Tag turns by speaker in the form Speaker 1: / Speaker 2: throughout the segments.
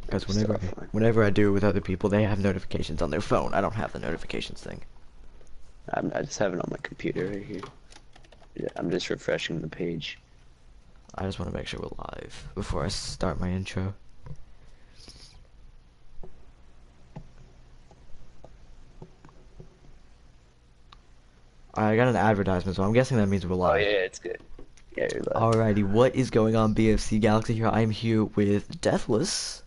Speaker 1: Because
Speaker 2: Just offline.
Speaker 1: whenever I do it with other people, they have notifications on their phone. I don't have the notifications thing.
Speaker 2: I just have it on my computer right here. Yeah, I'm just refreshing the page.
Speaker 1: I just want to make sure we're live before I start my intro. I got an advertisement, so I'm guessing that means we're
Speaker 2: Oh yeah,
Speaker 1: live.
Speaker 2: it's good. Yeah, you're live.
Speaker 1: Alrighty, what is going on, BFC Galaxy here? I'm here with Deathless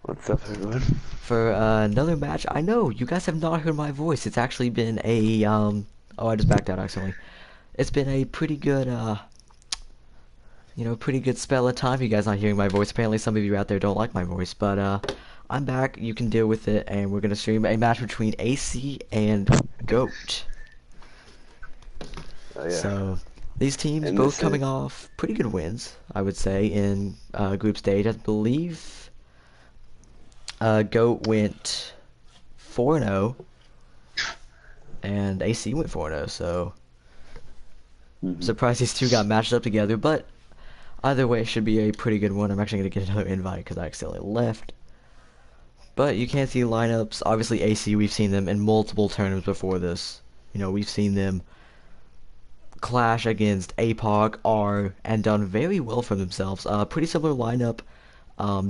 Speaker 2: What's up, everyone?
Speaker 1: for another match. I know, you guys have not heard my voice. It's actually been a, oh, I just backed out accidentally. It's been a pretty good, pretty good spell of time you guys not hearing my voice. Apparently some of you out there don't like my voice, but, I'm back. You can deal with it, and we're gonna stream a match between AC and G.O.A.T.
Speaker 2: Oh yeah.
Speaker 1: So these teams
Speaker 2: And
Speaker 1: both
Speaker 2: this
Speaker 1: coming
Speaker 2: is
Speaker 1: off pretty good wins, I would say, in group stage. I believe GOAT went 4-0 and AC went 4-0. So I'm
Speaker 2: mhm.
Speaker 1: surprised these two got matched up together, but either way, it should be a pretty good one. I'm actually gonna get another invite because I accidentally left. But you can't see lineups. Obviously, AC, we've seen them in multiple tournaments before this. We've seen them clash against APOC, R, and done very well for themselves. Pretty similar lineup.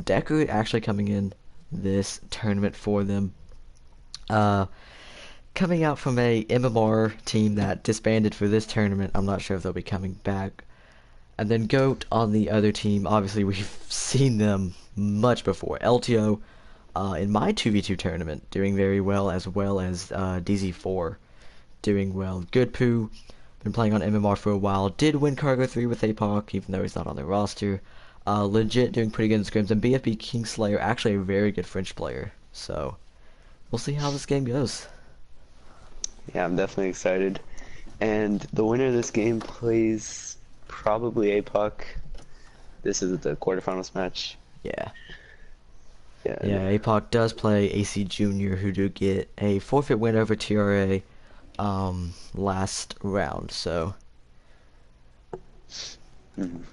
Speaker 1: Decker actually coming in this tournament for them. Uh, Coming out from a MMR team that disbanded for this tournament. I'm not sure if they'll be coming back. And then GOAT on the other team. Obviously, we've seen them much before. LTO in my 2v2 tournament doing very well as DZ4 doing well. Good Poo, been playing on MMR for a while. Did win Cargo 3 with APOC, even though he's not on their roster. Legit doing pretty good in scrims. And BFB Kingslayer, actually a very good French player. So, we'll see how this game goes.
Speaker 2: Yeah, I'm definitely excited. And the winner of this game plays probably APOC. This is the quarterfinals match.
Speaker 1: Yeah.
Speaker 2: Yeah,
Speaker 1: Yeah, APOC does play AC Junior, who do get a forfeit win over TRA last round. So,
Speaker 2: mhm.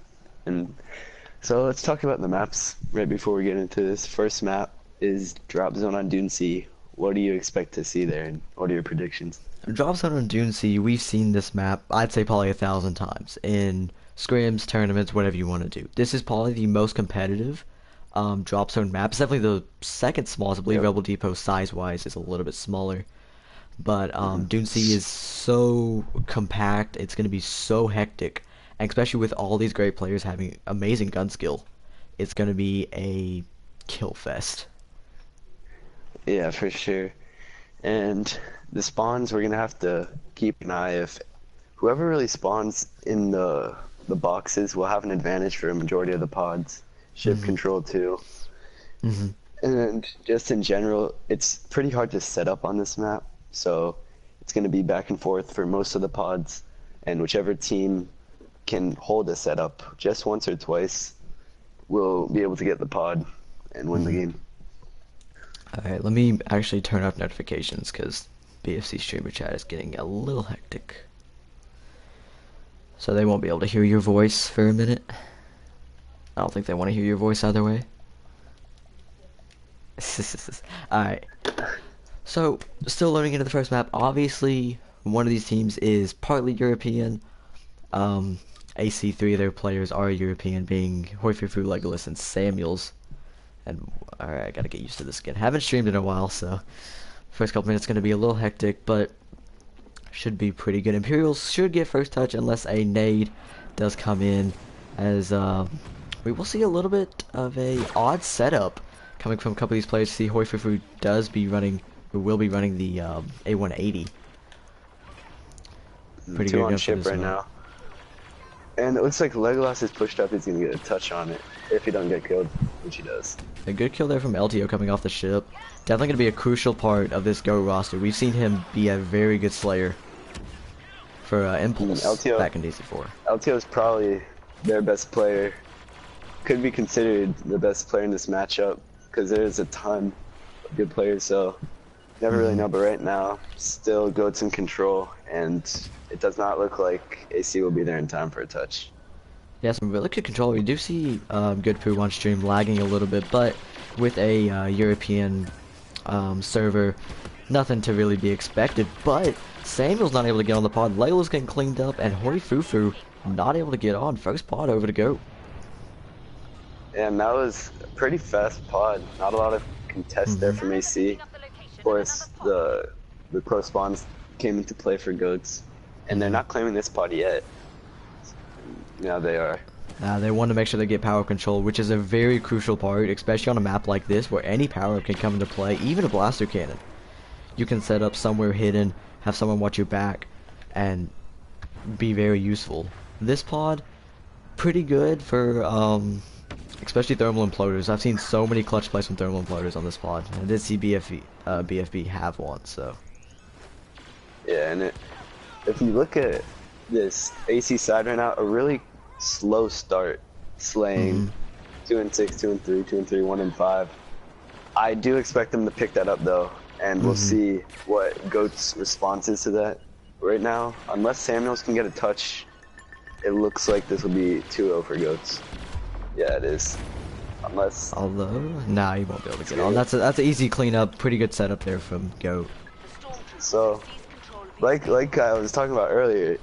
Speaker 2: And so let's talk about the maps right before we get into this. First map is Drop Zone on Dune Sea. What do you expect to see there, and what are your predictions?
Speaker 1: Drop Zone on Dune Sea, we've seen this map, I'd say probably 1,000 times in scrims, tournaments, whatever you want to do. This is probably the most competitive drop zone map. It's definitely the second smallest. I believe
Speaker 2: Yep.
Speaker 1: Rebel Depot size-wise is a little bit smaller. But
Speaker 2: hmm
Speaker 1: Dune Sea is so compact. It's going to be so hectic. And especially with all these great players having amazing gun skill. It's going to be a kill fest.
Speaker 2: Yeah, for sure. And the spawns, we're gonna have to keep an eye if whoever really spawns in the boxes will have an advantage for a majority of the pods. Ship
Speaker 1: hmm
Speaker 2: control too.
Speaker 1: hmm
Speaker 2: And just in general, it's pretty hard to set up on this map. So it's gonna be back and forth for most of the pods. And whichever team can hold a setup just once or twice will be able to get the pod and win the
Speaker 1: hmm
Speaker 2: game.
Speaker 1: Alright, let me actually turn off notifications because BFC streamer chat is getting a little hectic. So they won't be able to hear your voice for a minute. I don't think they want to hear your voice either way. Alright, so still loading into the first map. Obviously, one of these teams is partly European. AC, three of their players are European, being Hoifufu, Legolas, and Samuels. And alright, I gotta get used to this again. Haven't streamed in a while, so first couple minutes gonna be a little hectic, but should be pretty good. Imperials should get first touch unless a nade does come in, as we will see a little bit of a odd setup coming from a couple of these players. See, Hoifufu does be running, or will be running the A180. Pretty
Speaker 2: Two
Speaker 1: good
Speaker 2: on
Speaker 1: gun for
Speaker 2: ship
Speaker 1: this
Speaker 2: right
Speaker 1: map.
Speaker 2: now. And it looks like Legolas is pushed up. He's going to get a touch on it if he doesn't get killed, which he does.
Speaker 1: A good kill there from LTO coming off the ship. Definitely going to be a crucial part of this Go roster. We've seen him be a very good slayer for Impulse
Speaker 2: LTO,
Speaker 1: back in DC4.
Speaker 2: LTO is probably their best player. Could be considered the best player in this matchup because there's a ton of good players. So never really
Speaker 1: hmm
Speaker 2: know, but right now, still G.O.A.T's in control, and it does not look like AC will be there in time for a touch.
Speaker 1: Yeah, some really good control. We do see Good Poo on stream lagging a little bit, but with a European server, nothing to really be expected. But Samuel's not able to get on the pod. Layla's getting cleaned up, and Hoi Fufu not able to get on. First pod over to G.O.A.T.
Speaker 2: And that was a pretty fast pod. Not a lot of contest there from AC. Of course, the close spawns came into play for Goats, and they're not claiming this pod yet. Now they are.
Speaker 1: They want to make sure they get power control, which is a very crucial part, especially on a map like this where any power can come into play, even a blaster cannon. You can set up somewhere hidden, have someone watch your back, and be very useful. This pod, pretty good for, especially thermal imploders. I've seen so many clutch plays from thermal imploders on this pod. I did see BFB have one, so.
Speaker 2: Yeah, and if you look at this AC side right now, a really slow start, slaying 2 and 6, 2 and 3, 2 and 3, 1 and 5. I do expect them to pick that up though, and we'll see what Goat's response is to that. Right now, unless Samuels can get a touch, it looks like this will be 2-0 for Goats. Yeah, it is. Unless.
Speaker 1: Although, nah, he won't be able to get on. That's an easy cleanup. Pretty good setup there from G.O.A.T.
Speaker 2: So, like I was talking about earlier,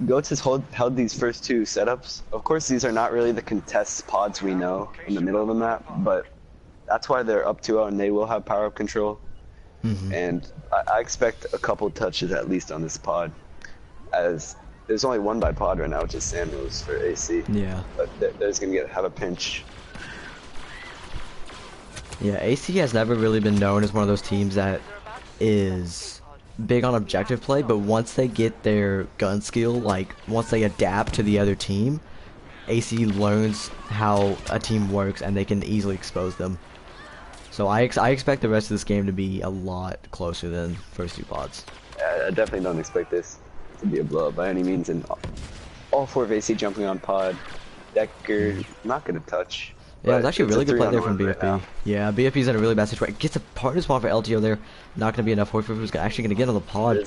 Speaker 2: Goats has held these first two setups. Of course, these are not really the contest pods we know in the middle of the map, but that's why they're up 2-0 and they will have power up control. And I expect a couple touches at least on this pod, as there's only one by pod right now, which is Samuels for AC.
Speaker 1: Yeah.
Speaker 2: But there's gonna have a pinch.
Speaker 1: Yeah, AC has never really been known as one of those teams that is big on objective play, but once they get their gun skill, like once they adapt to the other team, AC learns how a team works and they can easily expose them. So I expect the rest of this game to be a lot closer than first two pods.
Speaker 2: I definitely don't expect this to be a blowout by any means, and all 4 of AC jumping on pod. Decker not gonna touch.
Speaker 1: Yeah, it's actually a really good play there
Speaker 2: 3-on-1
Speaker 1: from BFB.
Speaker 2: right
Speaker 1: Yeah, BFB's in a really bad situation. Gets a partner spawn for LTO there. Not going to be enough. Hoifufu's actually going to get on the pod.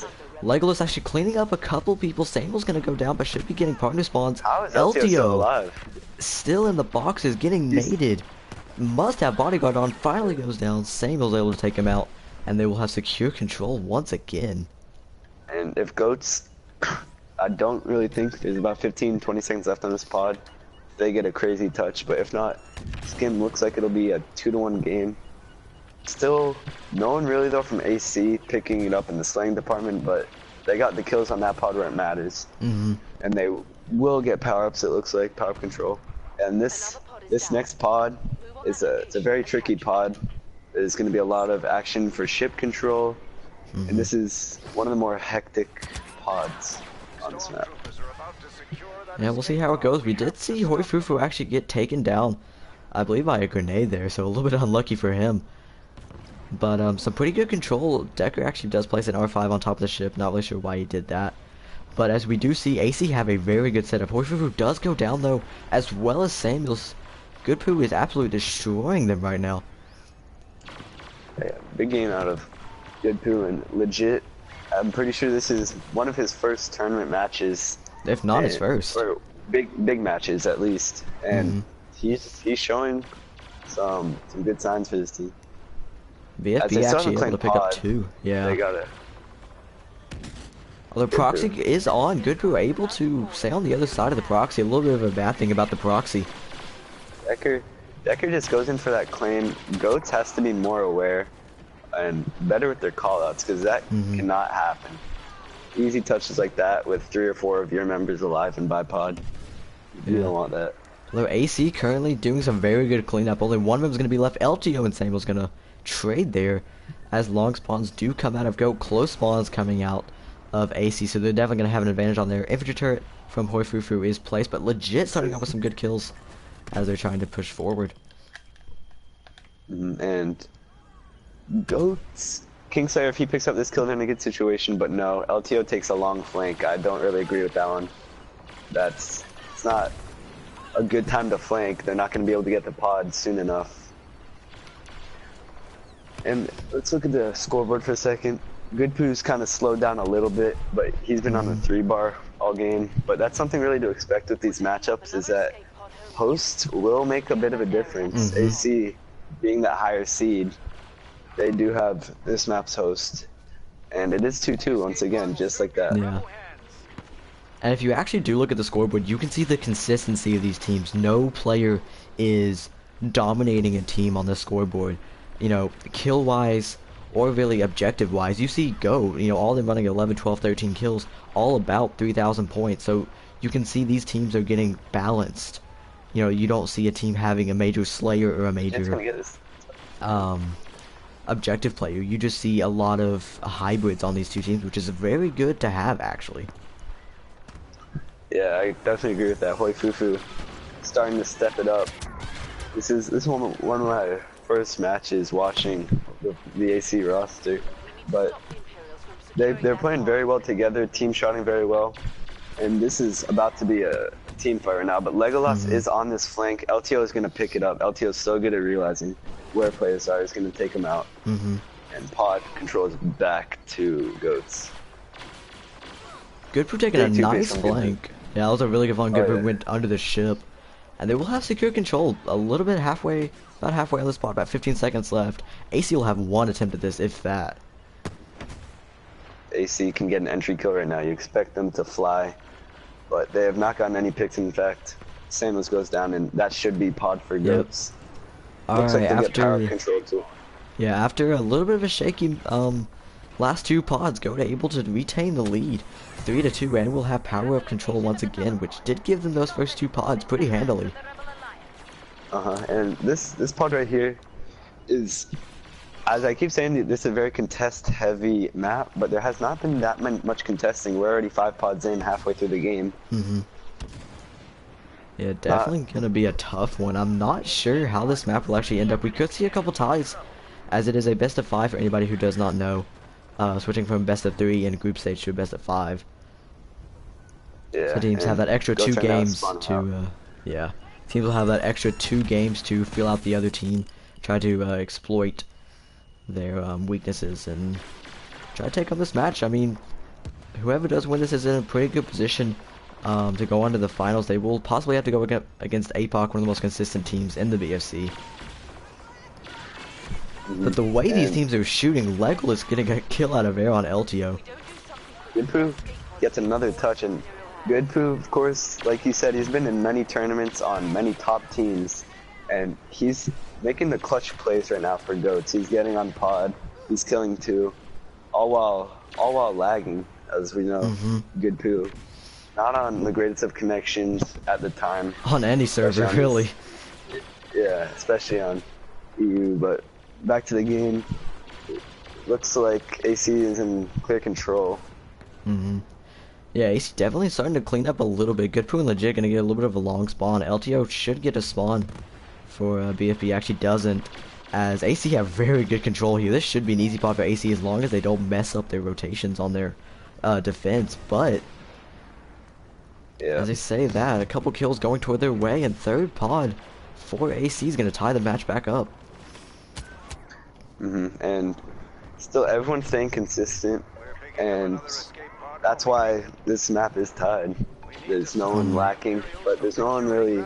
Speaker 1: Legolas actually cleaning up a couple people. Samuel's going to go down, but should be getting partner spawns.
Speaker 2: How is LTO still alive?
Speaker 1: Still in the boxes, getting naded. Must have bodyguard on. Finally goes down. Samuel's able to take him out, and they will have secure control once again.
Speaker 2: And if Goats, I don't really think there's about 15-20 seconds left on this pod. They get a crazy touch, but if not, this game looks like it'll be a 2-1 game. Still, no one really though from AC picking it up in the slaying department, but they got the kills on that pod where it matters. And they will get power-ups, it looks like, power control. And this next pod is it's a very tricky pod. There's going to be a lot of action for ship control, and this is one of the more hectic pods on this map.
Speaker 1: Yeah, we'll see how it goes. We did see Hoifufu actually get taken down, I believe, by a grenade there, so a little bit unlucky for him. But some pretty good control. Decker actually does place an R5 on top of the ship. Not really sure why he did that. But as we do see, AC have a very good setup. Hoifufu does go down though, as well as Samuels. Goodpoo is absolutely destroying them right now.
Speaker 2: Yeah, big game out of Goodpoo, and legit, I'm pretty sure this is one of his first tournament matches.
Speaker 1: If not his first.
Speaker 2: Or big matches at least. And he's showing some good signs for this team.
Speaker 1: BFB actually able to pick up 2. Yeah.
Speaker 2: They got it.
Speaker 1: Although proxy is on, Goodpoo able to stay on the other side of the proxy. A little bit of a bad thing about the proxy.
Speaker 2: Decker just goes in for that claim. Goats has to be more aware and better with their callouts, because that cannot happen. Easy touches like that with 3 or 4 of your members alive in bipod. You don't want that.
Speaker 1: Although AC currently doing some very good cleanup. Only one of them is going to be left. LTO and Samuel's going to trade there, as long spawns do come out of G.O.A.T. Close spawns coming out of AC, so they're definitely going to have an advantage on their infantry turret from Hoifufu is placed, but legit starting off with some good kills as they're trying to push forward.
Speaker 2: And Goats, Kingslayer, if he picks up this kill, they're in a good situation, but no, LTO takes a long flank. I don't really agree with that one. It's not a good time to flank. They're not going to be able to get the pod soon enough. And let's look at the scoreboard for a second. Goodpoo's kind of slowed down a little bit, but he's been on the 3-bar all game. But that's something really to expect with these matchups, is that hosts will make a bit of a difference. AC being that higher seed, they do have this map's host. And it is 2-2 once again, just like that.
Speaker 1: Yeah. And if you actually do look at the scoreboard, you can see the consistency of these teams. No player is dominating a team on the scoreboard. You know, kill-wise or really objective-wise. You see Go, you know, all them running 11, 12, 13 kills, all about 3,000 points. So you can see these teams are getting balanced. You know, you don't see a team having a major Slayer or a
Speaker 2: It's
Speaker 1: major
Speaker 2: gonna get this.
Speaker 1: objective player. You just see a lot of hybrids on these two teams, which is very good to have, actually.
Speaker 2: Yeah, I definitely agree with that. Hoi Fufu starting to step it up. This is one of my first matches watching the AC roster, but they're playing very well together, team shotting very well, and this is about to be a team fight right now. But Legolas is on this flank. LTO is going to pick it up. LTO is so good at realizing where players are. He's going to take them out, and Pod controls back to Goats.
Speaker 1: Good for taking a
Speaker 2: Big 2-face
Speaker 1: nice
Speaker 2: from Good
Speaker 1: flank. Yeah, that was a really good flank.
Speaker 2: Oh,
Speaker 1: Good for
Speaker 2: yeah.
Speaker 1: went under the ship. And they will have secure control a little bit halfway, about halfway on the spot, about 15 seconds left. AC will have one attempt at this, if that.
Speaker 2: AC can get an entry kill right now. You expect them to fly, but they have not gotten any picks. In fact, Samus goes down, and that should be Pod for Goats. Looks like
Speaker 1: Alright,
Speaker 2: they get power
Speaker 1: after
Speaker 2: control too.
Speaker 1: yeah, after a little bit of a shaky last two pods, Go.A.T able to retain the lead. 3-2, and will have power of control once again, which did give them those first two pods pretty handily.
Speaker 2: And this pod right here is, as I keep saying, this is a very contest-heavy map, but there has not been that much contesting. We're already 5 pods in, halfway through the game.
Speaker 1: Yeah, definitely gonna be a tough one. I'm not sure how this map will actually end up. We could see a couple ties, as it is a best of 5 for anybody who does not know. Switching from best of 3 in group stage to a best of 5.
Speaker 2: Yeah,
Speaker 1: So teams have that extra
Speaker 2: Goats
Speaker 1: 2
Speaker 2: right now
Speaker 1: games
Speaker 2: spawn
Speaker 1: to,
Speaker 2: out.
Speaker 1: yeah. Teams will have that extra 2 games to feel out the other team, try to exploit their weaknesses, and try to take on this match. I mean, whoever does win this is in a pretty good position to go on to the finals. They will possibly have to go against APOC, one of the most consistent teams in the BFC. But the way these teams are shooting, Legolas getting a kill out of air on LTO.
Speaker 2: Goodpoo gets another touch, and Goodpoo, of course, like you said, he's been in many tournaments on many top teams, and he's making the clutch plays right now for Goats. He's getting on pod, he's killing 2, all while lagging, as we know. Goodpoo, not on the greatest of connections at the time.
Speaker 1: On any server,
Speaker 2: on
Speaker 1: really.
Speaker 2: Yeah, especially on EU, but back to the game. Looks like AC is in clear control.
Speaker 1: Yeah, AC definitely starting to clean up a little bit. Goodpoo and Legit gonna get a little bit of a long spawn. LTO should get a spawn for BFB. Actually doesn't, as AC have very good control here. This should be an easy pot for AC as long as they don't mess up their rotations on their defense. But
Speaker 2: Yeah.
Speaker 1: as they say that, a couple kills going toward their way, and third pod for AC is gonna tie the match back up.
Speaker 2: And still everyone's staying consistent, and that's why this map is tied. There's no one lacking, but there's no one really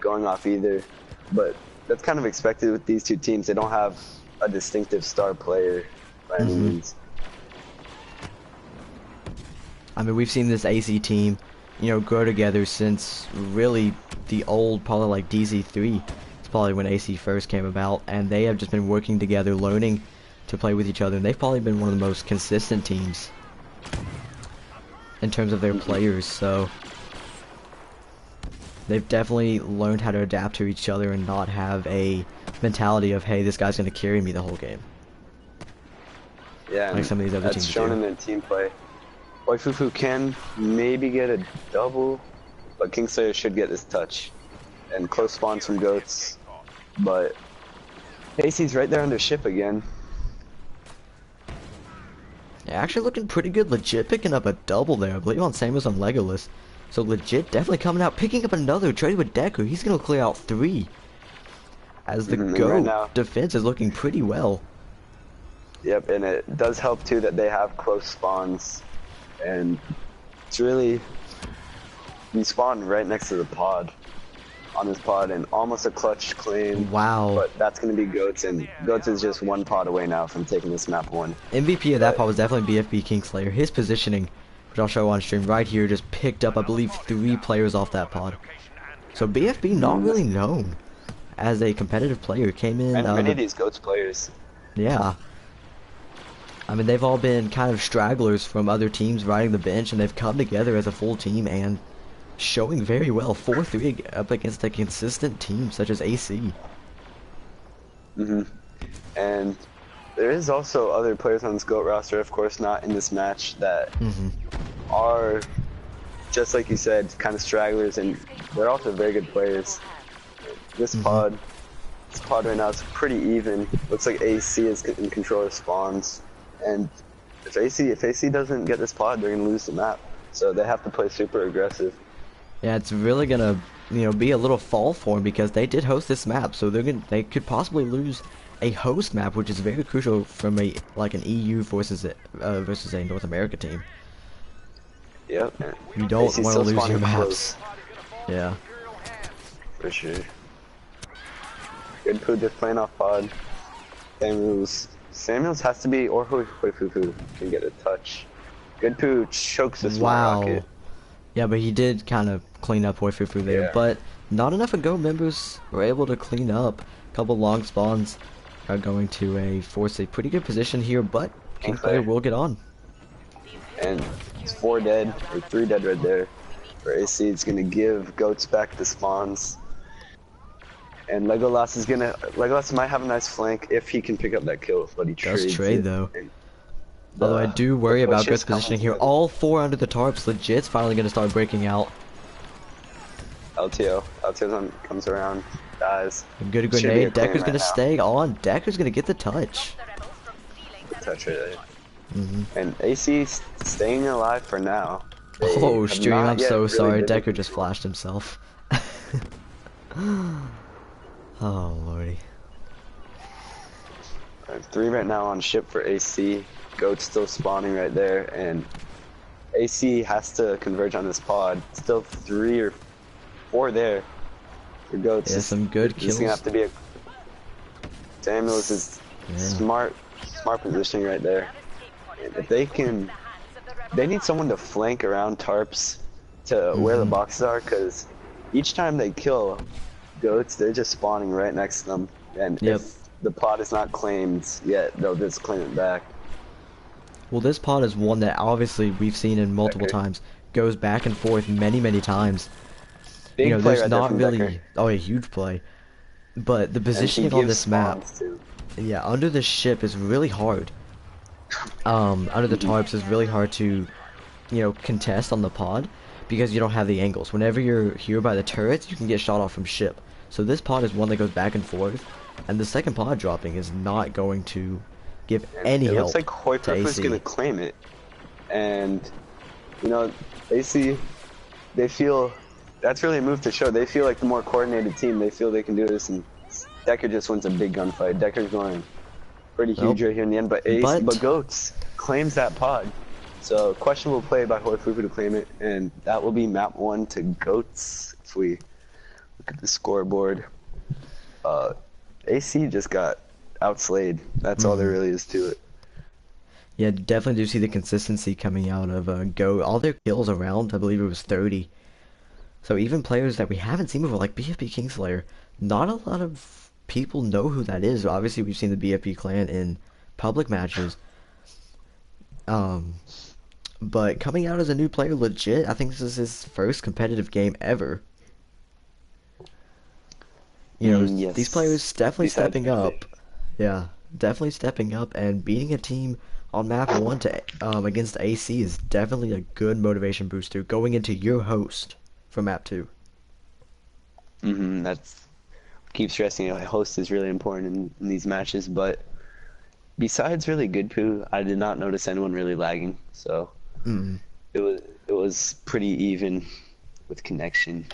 Speaker 2: going off either. But that's kind of expected with these two teams. They don't have a distinctive star player by any means.
Speaker 1: I mean, we've seen this AC team, you know, grow together since really the old, probably like DZ3. It's probably when AC first came about, and they have just been working together, learning to play with each other, and they've probably been one of the most consistent teams in terms of their players, so they've definitely learned how to adapt to each other and not have a mentality of, hey, this guy's going to carry me the whole game.
Speaker 2: Yeah,
Speaker 1: Like some of these other
Speaker 2: that's
Speaker 1: teams
Speaker 2: shown
Speaker 1: do.
Speaker 2: in their team play. Waifufu can maybe get a double, but Kingslayer should get this touch. And close spawns from Goats, but AC's right there under ship again.
Speaker 1: Yeah, actually looking pretty good. Legit picking up a double there, I believe on Samus on Legolas. So Legit definitely coming out, picking up another, trading with Deku. He's going to clear out 3. As the
Speaker 2: And
Speaker 1: Go
Speaker 2: right now-
Speaker 1: defense is looking pretty well.
Speaker 2: Yep, and it does help too that they have close spawns, and it's really, you spawn right next to the pod on this pod and almost a clutch claim,
Speaker 1: Wow.
Speaker 2: but that's going to be G.O.A.T, and G.O.A.T is just one pod away now from taking this map 1.
Speaker 1: MVP of that
Speaker 2: But
Speaker 1: pod was definitely BFB Kingslayer. His positioning, which I'll show on stream right here, just picked up, I believe, 3 players off that pod. So BFB not really known as a competitive player. Came in,
Speaker 2: and many of these G.O.A.T players,
Speaker 1: yeah. I mean, they've all been kind of stragglers from other teams riding the bench, and they've come together as a full team and showing very well. 4-3 up against a consistent team such as AC.
Speaker 2: and there is also other players on this G.O.A.T roster, of course not in this match, that are, just like you said, kind of stragglers, and they're also very good players. This pod right now is pretty even. Looks like AC is in control of spawns, and if AC doesn't get this pod, they're gonna lose the map. So they have to play super aggressive.
Speaker 1: Yeah, it's really gonna, be a little fall for them because they did host this map, so they could possibly lose a host map, which is very crucial from an EU versus a North America team.
Speaker 2: Yep.
Speaker 1: You don't
Speaker 2: AC's
Speaker 1: want to
Speaker 2: still
Speaker 1: lose your
Speaker 2: spawning
Speaker 1: maps.
Speaker 2: close,
Speaker 1: Yeah.
Speaker 2: for sure. Good Poo just playing off pod. Samuels has to be, or Hoifufu can get a touch. Good Poo chokes the smart rocket.
Speaker 1: Yeah, but he did kind of clean up Hoifufu there,
Speaker 2: Yeah.
Speaker 1: but not enough of Go members were able to clean up. A couple long spawns are going to force a pretty good position here, but Kingslayer will get on.
Speaker 2: And it's 4 dead, or 3 dead right there. For AC, it's gonna give G.O.A.T back the spawns. And Legolas might have a nice flank if he can pick up that kill, but he
Speaker 1: Does
Speaker 2: trades
Speaker 1: trade
Speaker 2: it.
Speaker 1: though.
Speaker 2: And
Speaker 1: Although I do worry
Speaker 2: the
Speaker 1: about
Speaker 2: push
Speaker 1: Goat's
Speaker 2: is coming
Speaker 1: positioning here.
Speaker 2: together.
Speaker 1: All 4 under the tarps. Legit's finally going to start breaking out.
Speaker 2: LTO comes around, dies.
Speaker 1: A good
Speaker 2: Should be a
Speaker 1: grenade.
Speaker 2: claim
Speaker 1: Decker's
Speaker 2: right
Speaker 1: going to
Speaker 2: now.
Speaker 1: stay on. Decker's going to get the touch.
Speaker 2: Good touch right there. And AC staying alive for now. They
Speaker 1: Oh,
Speaker 2: have
Speaker 1: stream,
Speaker 2: not
Speaker 1: I'm
Speaker 2: yet
Speaker 1: so
Speaker 2: really
Speaker 1: sorry.
Speaker 2: been
Speaker 1: Decker
Speaker 2: able
Speaker 1: just
Speaker 2: to-
Speaker 1: flashed himself. Oh, lordy.
Speaker 2: 3 right now on ship for AC. G.O.A.T still spawning right there, and AC has to converge on this pod. Still 3 or 4 there for G.O.A.T.
Speaker 1: Yeah, some good
Speaker 2: This is gonna
Speaker 1: kills.
Speaker 2: have to be a Samuels is smart positioning right there. And if they need someone to flank around tarps to where the boxes are, because each time they kill G.O.A.T, they're just spawning right next to them. And if the pod is not claimed yet, they'll just claim it back.
Speaker 1: Well, this pod is one that obviously we've seen in multiple times. Goes back and forth many times.
Speaker 2: Big play
Speaker 1: There's
Speaker 2: right there
Speaker 1: not
Speaker 2: from
Speaker 1: really...
Speaker 2: Decker.
Speaker 1: Oh, a huge play. But the
Speaker 2: And he
Speaker 1: positioning on
Speaker 2: gives
Speaker 1: this map...
Speaker 2: spawns, too.
Speaker 1: Yeah, under the ship is really hard. Under the tarps is really hard to, contest on the pod because you don't have the angles. Whenever you're here by the turrets, you can get shot off from ship. So this pod is one that goes back and forth, and the second pod dropping is not going to give any
Speaker 2: It
Speaker 1: help
Speaker 2: looks like
Speaker 1: to
Speaker 2: Hoifufu's
Speaker 1: AC.
Speaker 2: gonna claim it, and AC, they feel that's really a move to show. They feel like the more coordinated team. They feel they can do this, and Decker just wins a big gunfight. Decker's going pretty huge right here in the end, but G.O.A.T claims that pod. So questionable play by Hoifufu to claim it, and that will be map 1 to G.O.A.T. If we look at the scoreboard, AC just got outslayed. That's all there really is to it.
Speaker 1: Yeah, definitely do see the consistency coming out of Go. All their kills around, I believe it was 30. So even players that we haven't seen before, like BFB Kingslayer, not a lot of people know who that is. Obviously, we've seen the BFB clan in public matches. But coming out as a new player, legit, I think this is his first competitive game ever.
Speaker 2: Yes.
Speaker 1: These players definitely
Speaker 2: Besides
Speaker 1: stepping up. Yeah, definitely stepping up and beating a team on map 1 to against AC is definitely a good motivation booster going into your host for map 2.
Speaker 2: That's keep stressing it. Host is really important in these matches, but besides really good poo, I did not notice anyone really lagging. So it was pretty even with connection,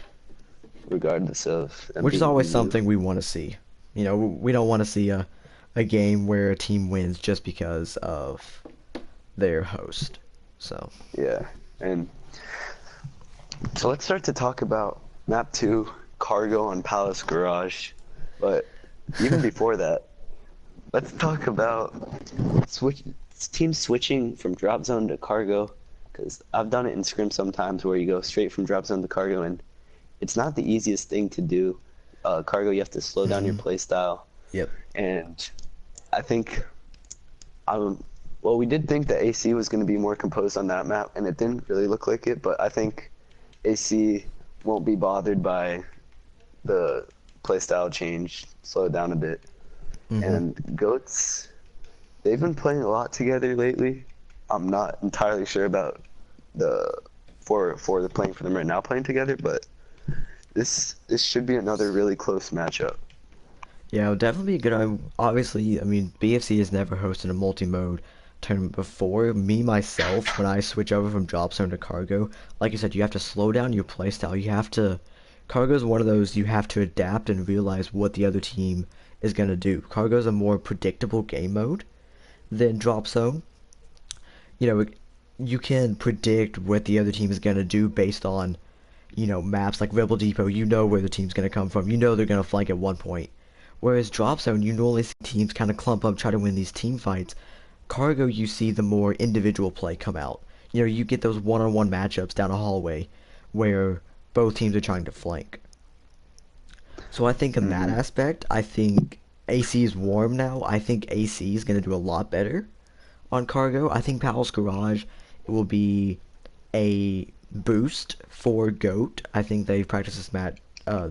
Speaker 2: regardless of them
Speaker 1: Which is
Speaker 2: being
Speaker 1: always
Speaker 2: new.
Speaker 1: something we want to see. We don't want to see a game where a team wins just because of their host. So
Speaker 2: Yeah, and so let's start to talk about map 2, Cargo on Palace Garage. But even before that, let's talk about switch teams switching from drop zone to cargo. Because I've done it in scrim sometimes where you go straight from drop zone to cargo, and it's not the easiest thing to do. Cargo, you have to slow down your
Speaker 1: Hmm.
Speaker 2: play style,
Speaker 1: Yep.
Speaker 2: and I think well, we did think that AC was going to be more composed on that map, and it didn't really look like it. But I think AC won't be bothered by the playstyle change, slow it down a bit.
Speaker 1: Hmm.
Speaker 2: And Goats, they've been playing a lot together lately. I'm not entirely sure about the for the playing for them right now playing together, but this should be another really close matchup.
Speaker 1: Yeah, it'll definitely be good. Obviously, I mean, BFC has never hosted a multi-mode tournament before. Me, myself, when I switch over from drop zone to cargo, like you said, you have to slow down your playstyle. You have to. Cargo is one of those you have to adapt and realize what the other team is going to do. Cargo is a more predictable game mode than drop zone. You know, you can predict what the other team is going to do based on, maps like Rebel Depot. You know where the team's going to come from. You know they're going to flank at one point. Whereas drop zone, you normally see teams kind of clump up, try to win these team fights. Cargo, you see the more individual play come out. You get those one-on-one matchups down a hallway where both teams are trying to flank. So I think in that
Speaker 2: Hmm.
Speaker 1: aspect, I think AC is warm now. I think AC is going to do a lot better on cargo. I think Palace Garage will be a boost for G.O.A.T. I think they've practiced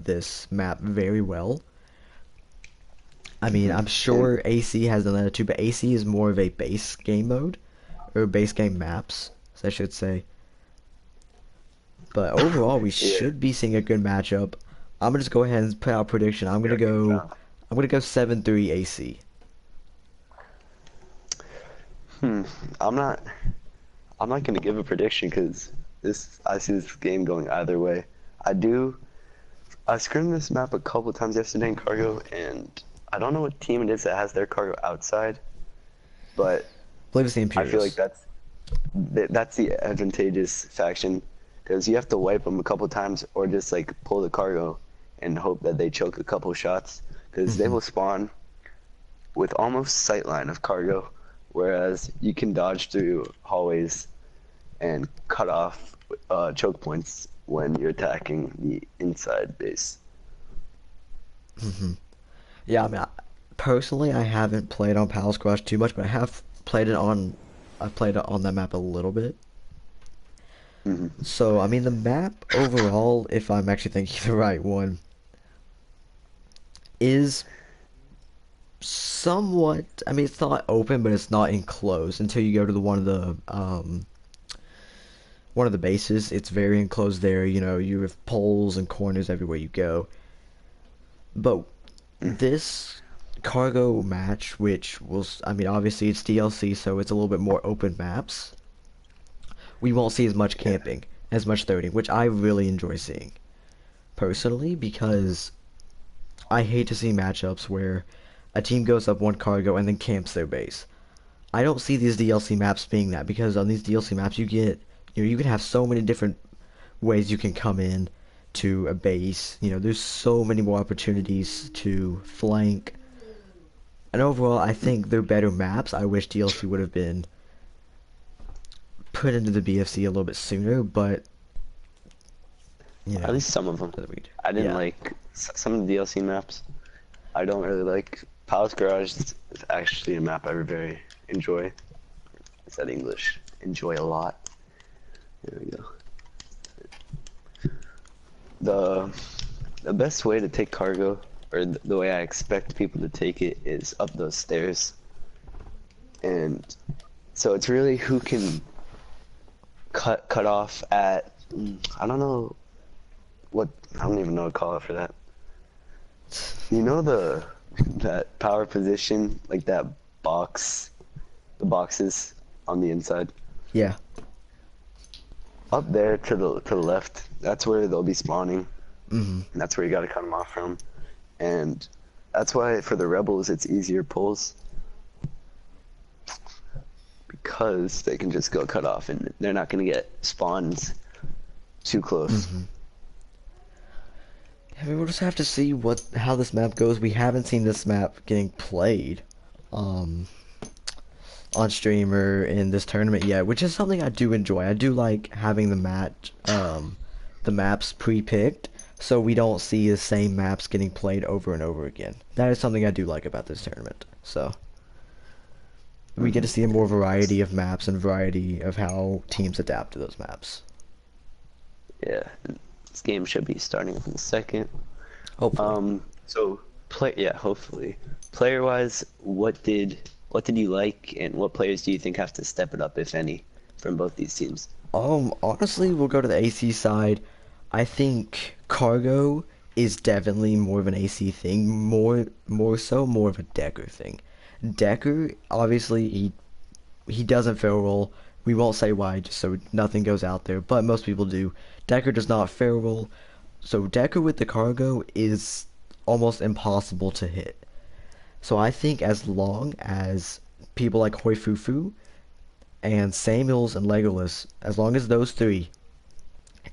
Speaker 1: this map very well. I mean,
Speaker 2: Hmm.
Speaker 1: I'm
Speaker 2: And
Speaker 1: sure AC has done that too, but AC is more of a base game mode, or base game maps, as I should say. But overall, we
Speaker 2: yeah,
Speaker 1: should be seeing a good matchup. I'm gonna just go ahead and put out a prediction. I'm gonna
Speaker 2: yeah, good
Speaker 1: go,
Speaker 2: job.
Speaker 1: I'm gonna go 7-3 AC.
Speaker 2: Hmm. I'm not. I'm not gonna give a prediction because this. I see this game going either way. I do. I scrimmed this map a couple times yesterday in cargo, and I don't know what team it is that has their cargo outside, but
Speaker 1: I believe it's the
Speaker 2: I feel like
Speaker 1: Imperials.
Speaker 2: that's the advantageous faction because you have to wipe them a couple times or just like pull the cargo and hope that they choke a couple shots because they
Speaker 1: Hmm.
Speaker 2: will spawn with almost sightline of cargo, whereas you can dodge through hallways and cut off choke points when you're attacking the inside base.
Speaker 1: Hmm. Yeah, I mean, personally, I haven't played on Palace Garage too much, but I've played it on that map a little bit.
Speaker 2: Hmm.
Speaker 1: So, I mean, the map overall, if I'm actually thinking the right one, is somewhat. I mean, it's not open, but it's not enclosed until you go to one of the bases. It's very enclosed there. You have poles and corners everywhere you go. But this cargo match, which I mean, obviously it's DLC, so it's a little bit more open maps. We won't see as much
Speaker 2: Yeah.
Speaker 1: camping, as much thirding, which I really enjoy seeing personally because I hate to see matchups where a team goes up one cargo and then camps their base. I don't see these DLC maps being that because on these DLC maps you can have so many different ways you can come in to a base. There's so many more opportunities to flank. And overall, I think they're better maps. I wish DLC would have been put into the BFC a little bit sooner, but you
Speaker 2: At
Speaker 1: know,
Speaker 2: least some of them.
Speaker 1: that's what we do.
Speaker 2: I didn't
Speaker 1: Yeah.
Speaker 2: like some of the DLC maps. I don't really like. Palace Garage is actually a map I very enjoy. Is that English? Enjoy a lot. There we go. The the best way to take cargo, or the way I expect people to take it, is up those stairs. And so it's really who can cut off at I don't know what I don't even know what to call it for that. You know the that power position, like that box, the boxes on the inside.
Speaker 1: Yeah.
Speaker 2: Up there to the left, that's where they'll be spawning,
Speaker 1: Mhm.
Speaker 2: and that's where you got to cut them off from. And that's why for the rebels it's easier pulls because they can just go cut off and they're not going to get spawns too close.
Speaker 1: Mhm. I mean, we'll just have to see how this map goes. We haven't seen this map getting played um, on streamer in this tournament yet, which is something I do enjoy. I do like having the maps pre-picked, so we don't see the same maps getting played over and over again. That is something I do like about this tournament. So we get to see a more variety of maps and variety of how teams adapt to those maps.
Speaker 2: Yeah, this game should be starting up in a second.
Speaker 1: Hopefully.
Speaker 2: So yeah, hopefully. Player-wise, what did you like, and what players do you think have to step it up, if any, from both these teams?
Speaker 1: Honestly, we'll go to the AC side. I think cargo is definitely more of an AC thing, more of a Decker thing. Decker, obviously, he doesn't fail roll. We won't say why, just so nothing goes out there, but most people do. Decker does not fail roll, so Decker with the cargo is almost impossible to hit. So I think as long as people like Hoifufu and Samuels and Legolas, as long as those three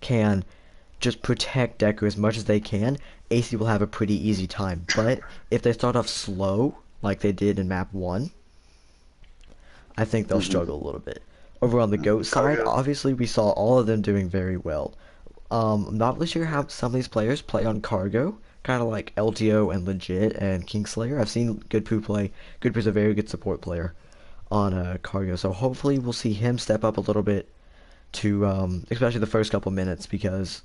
Speaker 1: can just protect Decker as much as they can, AC will have a pretty easy time. But if they start off slow, like they did in map 1, I think they'll
Speaker 2: Hmm.
Speaker 1: struggle a little bit. Over on the GOAT side,
Speaker 2: Cargo.
Speaker 1: obviously we saw all of them doing very well. I'm not really sure how some of these players play on cargo, kind of like LTO and Legit and Kingslayer. I've seen Good Poo play. Good Poo's a very good support player on cargo, so hopefully we'll see him step up a little bit to, especially the first couple minutes, because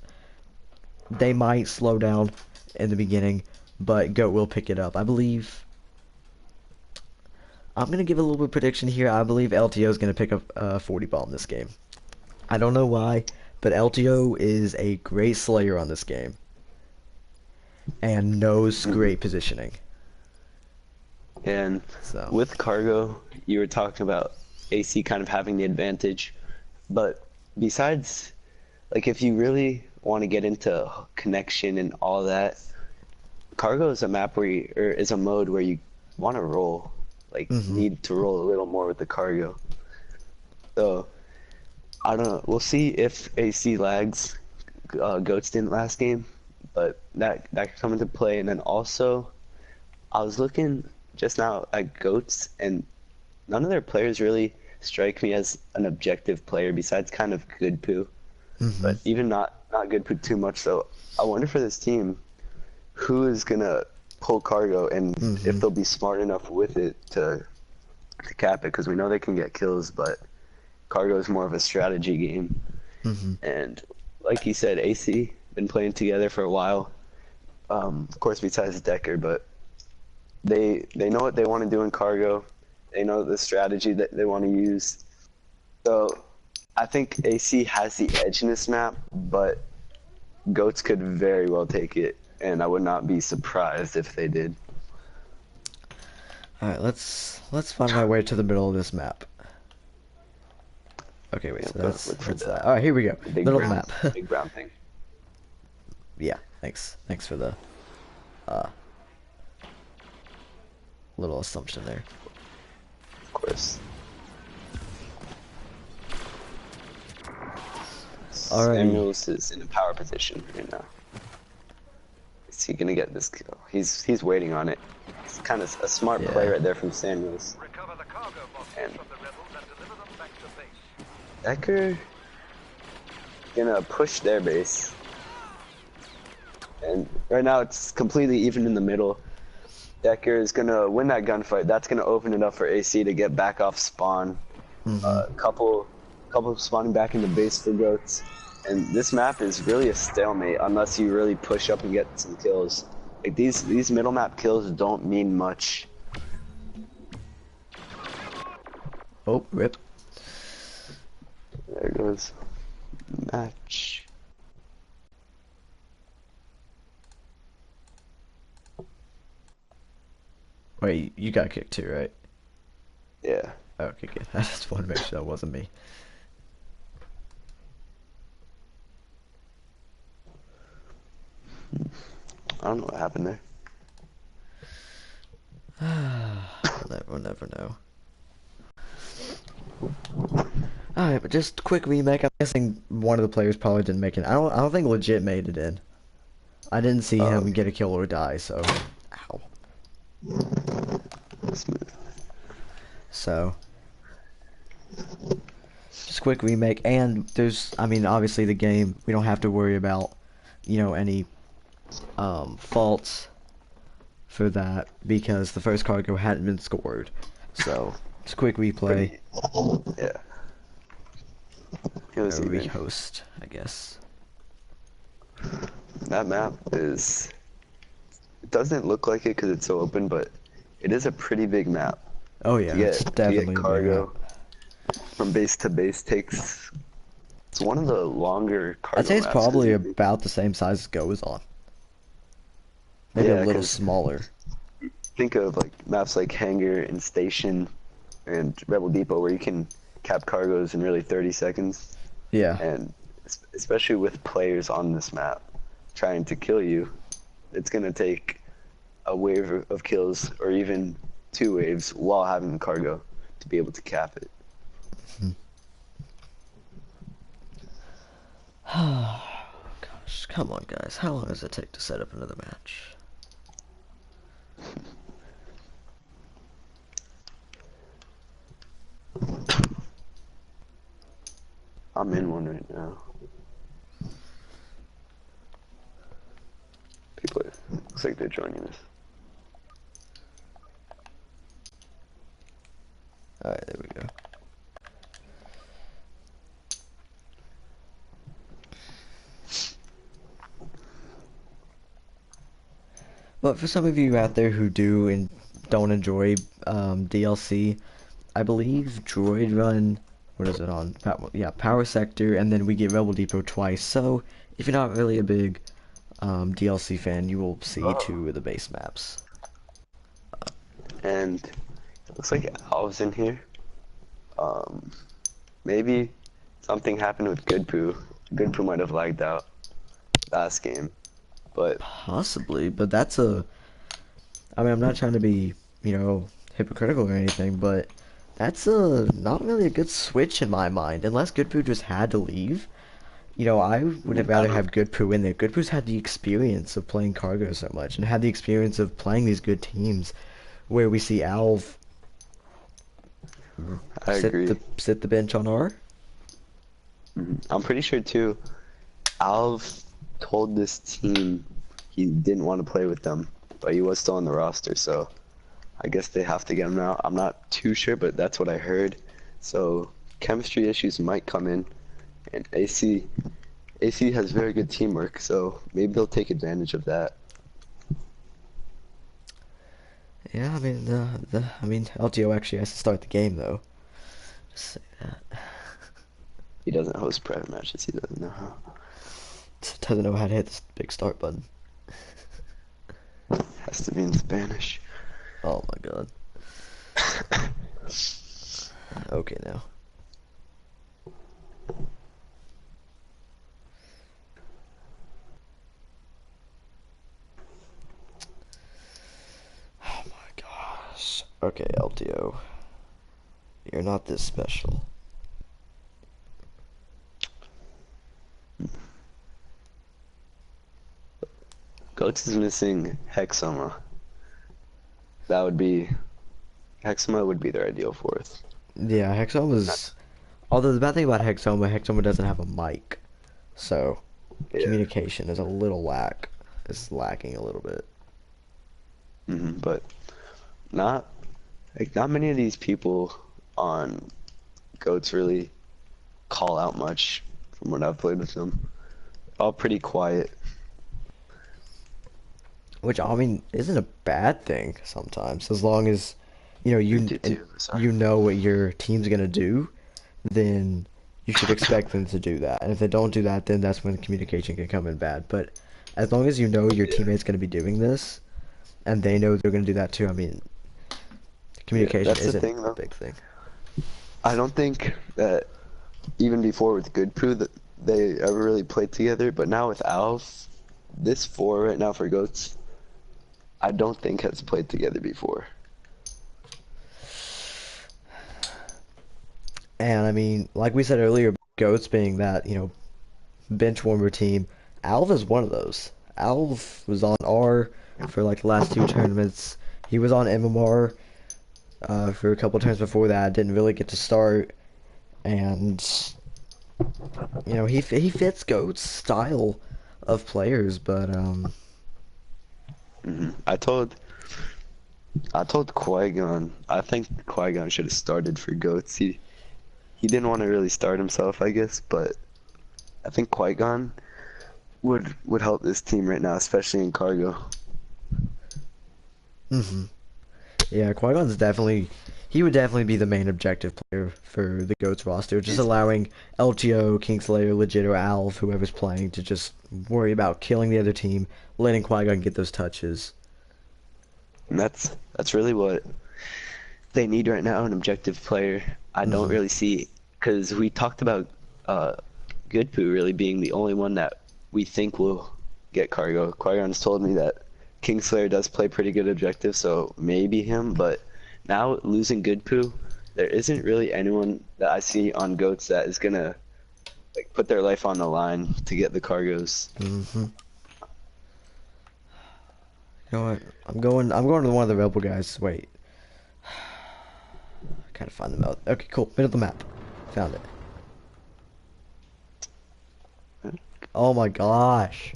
Speaker 1: they might slow down in the beginning, but GOAT will pick it up. I believe. I'm gonna give a little bit of prediction here. I believe LTO is gonna pick up a 40 bomb this game. I don't know why, but LTO is a great slayer on this game and knows
Speaker 2: Mhm.
Speaker 1: great positioning.
Speaker 2: And
Speaker 1: So,
Speaker 2: with cargo, you were talking about AC kind of having the advantage, but besides, like if you really want to get into connection and all that, cargo is a map where you, or is a mode where you want to roll, like
Speaker 1: hmm
Speaker 2: need to roll a little more with the cargo. So I don't know. We'll see if AC lags. Goats didn't last game, but that could come into play. And then also, I was looking just now at Goats, and none of their players really strike me as an objective player besides kind of good poo,
Speaker 1: hmm
Speaker 2: but even not good poo too much. So I wonder for this team who is gonna pull cargo and if
Speaker 1: hmm
Speaker 2: they'll be smart enough with it to cap it, because we know they can get kills, but cargo is more of a strategy game.
Speaker 1: hmm
Speaker 2: And like you said, AC been playing together for a while. Of course, besides Decker, but they know what they want to do in cargo. They know the strategy that they want to use. So I think AC has the edge in this map, but Goats could very well take it, and I would not be surprised if they did.
Speaker 1: All right, let's find my way to the middle of this map. Okay, wait,
Speaker 2: Yeah,
Speaker 1: so
Speaker 2: go
Speaker 1: that's
Speaker 2: look for
Speaker 1: that's that. All right, here we go.
Speaker 2: the big
Speaker 1: Middle of
Speaker 2: brown
Speaker 1: the map.
Speaker 2: big brown thing.
Speaker 1: Yeah, thanks for the uh little assumption there.
Speaker 2: Of course.
Speaker 1: Alrighty.
Speaker 2: Samuels is in a power position right now. Is he gonna get this kill? He's waiting on it. It's kind of a smart play
Speaker 1: Yeah.
Speaker 2: right there from Samuels.
Speaker 3: Recover the cargo boxes
Speaker 2: And
Speaker 3: from the rebels and deliver them back to base.
Speaker 2: Decker gonna push their base. And right now it's completely even in the middle. Decker is gonna win that gunfight. That's gonna open it up for AC to get back off spawn.
Speaker 1: hmm
Speaker 2: Couple spawning back into base for goats. And this map is really a stalemate unless you really push up and get some kills. Like these middle map kills don't mean much.
Speaker 1: Oh, rip.
Speaker 2: There goes match.
Speaker 1: Wait, you got kicked too, right?
Speaker 2: Yeah.
Speaker 1: Okay, good. I just want to make sure that wasn't me.
Speaker 2: I don't know what happened there.
Speaker 1: We'll never know. Alright, but just quick remake. I'm guessing one of the players probably didn't make it. I don't think Legit made it in. I didn't see him
Speaker 2: Um,
Speaker 1: get a kill or die, so ow.
Speaker 2: Smooth.
Speaker 1: So just quick remake, and there's, I mean, obviously the game, we don't have to worry about, any faults for that because the first cargo hadn't been scored. So just a quick replay,
Speaker 2: Pretty. Yeah. It was
Speaker 1: or
Speaker 2: even.
Speaker 1: rehost, I guess.
Speaker 2: That map is. It doesn't look like it because it's so open, but it is a pretty big map.
Speaker 1: Oh
Speaker 2: To
Speaker 1: yeah, it's
Speaker 2: get
Speaker 1: definitely a big map.
Speaker 2: cargo from base to base takes. It's one of the longer
Speaker 1: I'd say
Speaker 2: cargo
Speaker 1: it's
Speaker 2: maps because
Speaker 1: probably
Speaker 2: you think.
Speaker 1: about the same size as Goes on. Maybe a
Speaker 2: Yeah,
Speaker 1: little
Speaker 2: because
Speaker 1: smaller.
Speaker 2: think of like maps like Hangar and Station and Rebel Depot where you can cap cargoes in really 30 seconds,
Speaker 1: Yeah.
Speaker 2: and especially with players on this map trying to kill you, it's gonna take a wave of kills or even two waves while having cargo to be able to cap it.
Speaker 1: Gosh, come on, guys. How long does it take to set up another match?
Speaker 2: I'm in one right now. People looks like they're joining us.
Speaker 1: Alright, there we go. But for some of you out there who do and don't enjoy DLC, I believe Droid Run, what is it on? Yeah, Power Sector, and then we get Rebel Depot twice. So if you're not really a big DLC fan, you will see
Speaker 2: Oh.
Speaker 1: two of the base maps.
Speaker 2: And it looks like Al's in here. Um, Maybe something happened with Good Poo. Good Poo might have lagged out last game, but
Speaker 1: Possibly, but that's a. I mean, I'm not trying to be, hypocritical or anything, but that's a not really a good switch in my mind. Unless Goodpoo just had to leave, I would have
Speaker 2: I
Speaker 1: rather
Speaker 2: don't.
Speaker 1: have Goodpoo in there. Goodpoo's had the experience of playing cargo so much, and had the experience of playing these good teams, where we see Alv
Speaker 2: I agree.
Speaker 1: sit the bench on R.
Speaker 2: I'm pretty sure too. Alv told this team he didn't want to play with them, but he was still on the roster, so I guess they have to get him out. I'm not too sure, but that's what I heard. So chemistry issues might come in, and AC has very good teamwork, so maybe they'll take advantage of that.
Speaker 1: Yeah, I mean LTO actually has to start the game though. Just say that.
Speaker 2: He doesn't host private matches. He doesn't know how.
Speaker 1: Doesn't know how to hit this big start button.
Speaker 2: Has to be in Spanish.
Speaker 1: Oh my god. Okay now. Oh my gosh. Okay, LTO. You're not this special.
Speaker 2: Goats is missing Hexoma. That would be Hexoma would be their ideal fourth.
Speaker 1: Yeah, Hexoma's. Although the bad thing about Hexoma doesn't have a mic, so
Speaker 2: Yeah.
Speaker 1: communication is a little is lacking a little bit.
Speaker 2: But not not many of these people on Goats really call out much from when I've played with them. All pretty quiet.
Speaker 1: Which I mean isn't a bad thing sometimes, as long as
Speaker 2: You do too. Sorry.
Speaker 1: you know what your team's gonna do, then you should expect them to do that. And if they don't do that, then that's when communication can come in bad. But as long as you know your
Speaker 2: Yeah.
Speaker 1: teammate's gonna be doing this, and they know they're gonna do that too, I mean,
Speaker 2: Yeah.
Speaker 1: communication
Speaker 2: That's the
Speaker 1: isn't
Speaker 2: thing
Speaker 1: a
Speaker 2: though.
Speaker 1: big thing.
Speaker 2: I don't think that even before with Good Poo that they ever really played together, but now with Alf, this four right now for Goats, I don't think has played together before.
Speaker 1: And I mean, like we said earlier, Goats being that, bench warmer team, Alv is one of those. Alf was on R for like the last two tournaments. He was on MMR for a couple times before that. Didn't really get to start, and he fits Goat's style of players, but
Speaker 2: I told Qui-Gon. I think Qui-Gon should have started for Goats. He didn't want to really start himself, I guess, but I think Qui-Gon would help this team right now, especially in cargo.
Speaker 1: yeah, Qui-Gon's definitely he would definitely be the main objective player for the Goats roster, just
Speaker 2: He's,
Speaker 1: allowing LTO, Kingslayer, Legit, or Alf, whoever's playing, to just worry about killing the other team, letting Qui-Gon get those touches.
Speaker 2: and that's really what they need right now, an objective player. I don't
Speaker 1: hmm
Speaker 2: really see, because we talked about Good Poo really being the only one that we think will get cargo. Qui-Gon's told me that Kingslayer does play pretty good objective, so maybe him, but now losing Good Poo, there isn't really anyone that I see on Goats that is gonna like put their life on the line to get the cargos.
Speaker 1: hmm You know what? I'm going to one of the rebel guys. Wait. I gotta find them out. Okay, cool. Middle of the map. Found it. Oh my gosh.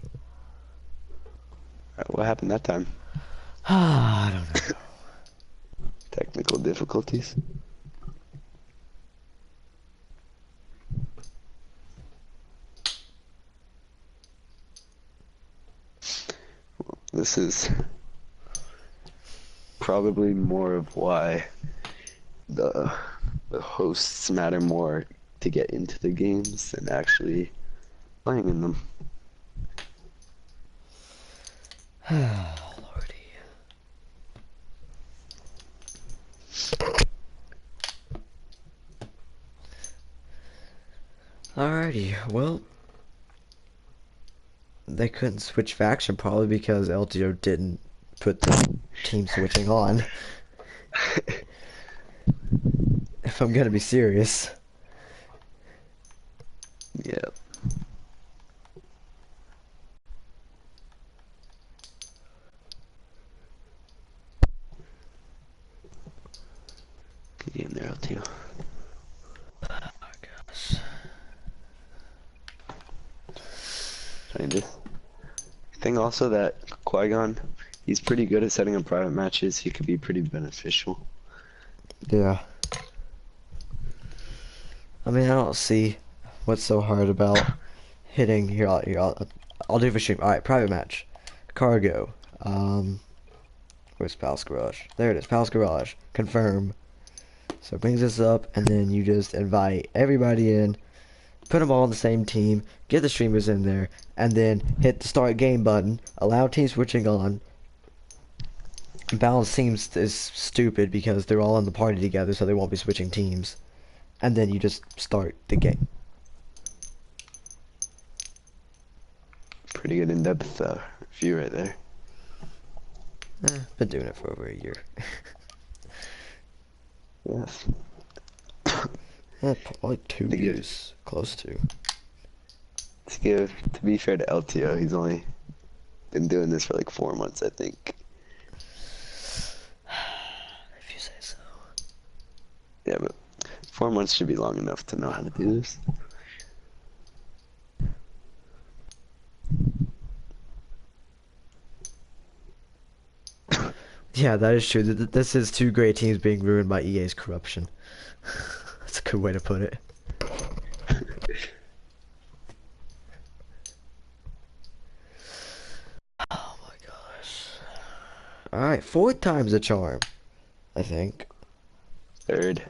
Speaker 2: What happened that time?
Speaker 1: I don't know.
Speaker 2: Technical difficulties. This is probably more of why the hosts matter more to get into the games than actually playing in them.
Speaker 1: Lordy. Alrighty, well, they couldn't switch faction probably because LTO didn't put the team switching on. If I'm gonna be serious.
Speaker 2: Yeah. Get in there, LTO.
Speaker 1: Oh my gosh.
Speaker 2: Find this thing also that Qui-Gon, he's pretty good at setting up private matches. He could be pretty beneficial.
Speaker 1: Yeah. I mean, I don't see what's so hard about hitting here. I'll do for stream. All right, private match, cargo. Where's Palace Garage? There it is, Palace Garage. Confirm. So it brings this up, and then you just invite everybody in, put them all on the same team, get the streamers in there, and then hit the start game button. Allow team switching on. Balance seems is stupid because they're all in the party together, so they won't be switching teams. And then you just start the game.
Speaker 2: Pretty good in-depth view right there.
Speaker 1: Been doing it for over a year.
Speaker 2: Yes.
Speaker 1: Like 2
Speaker 2: To give-
Speaker 1: years, close to.
Speaker 2: To be fair to LTO, he's only been doing this for like 4 months, I think.
Speaker 1: If you say so.
Speaker 2: Yeah, but 4 months should be long enough to know how to do this.
Speaker 1: Yeah, that is true. This is two great teams being ruined by EA's corruption. That's a good way to put it. Oh my gosh. Alright, 4th time's a charm, I think.
Speaker 2: Third.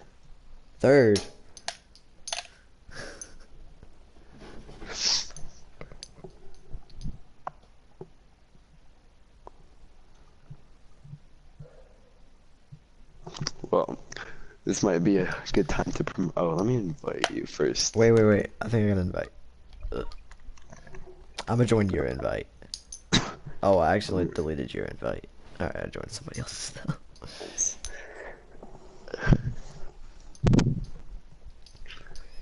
Speaker 1: 3rd.
Speaker 2: Well, this might be a good time to oh, let me invite you first.
Speaker 1: Wait. I think I got an invite. I'm gonna join your invite. Oh, I actually deleted your invite. Alright, I joined somebody else's now.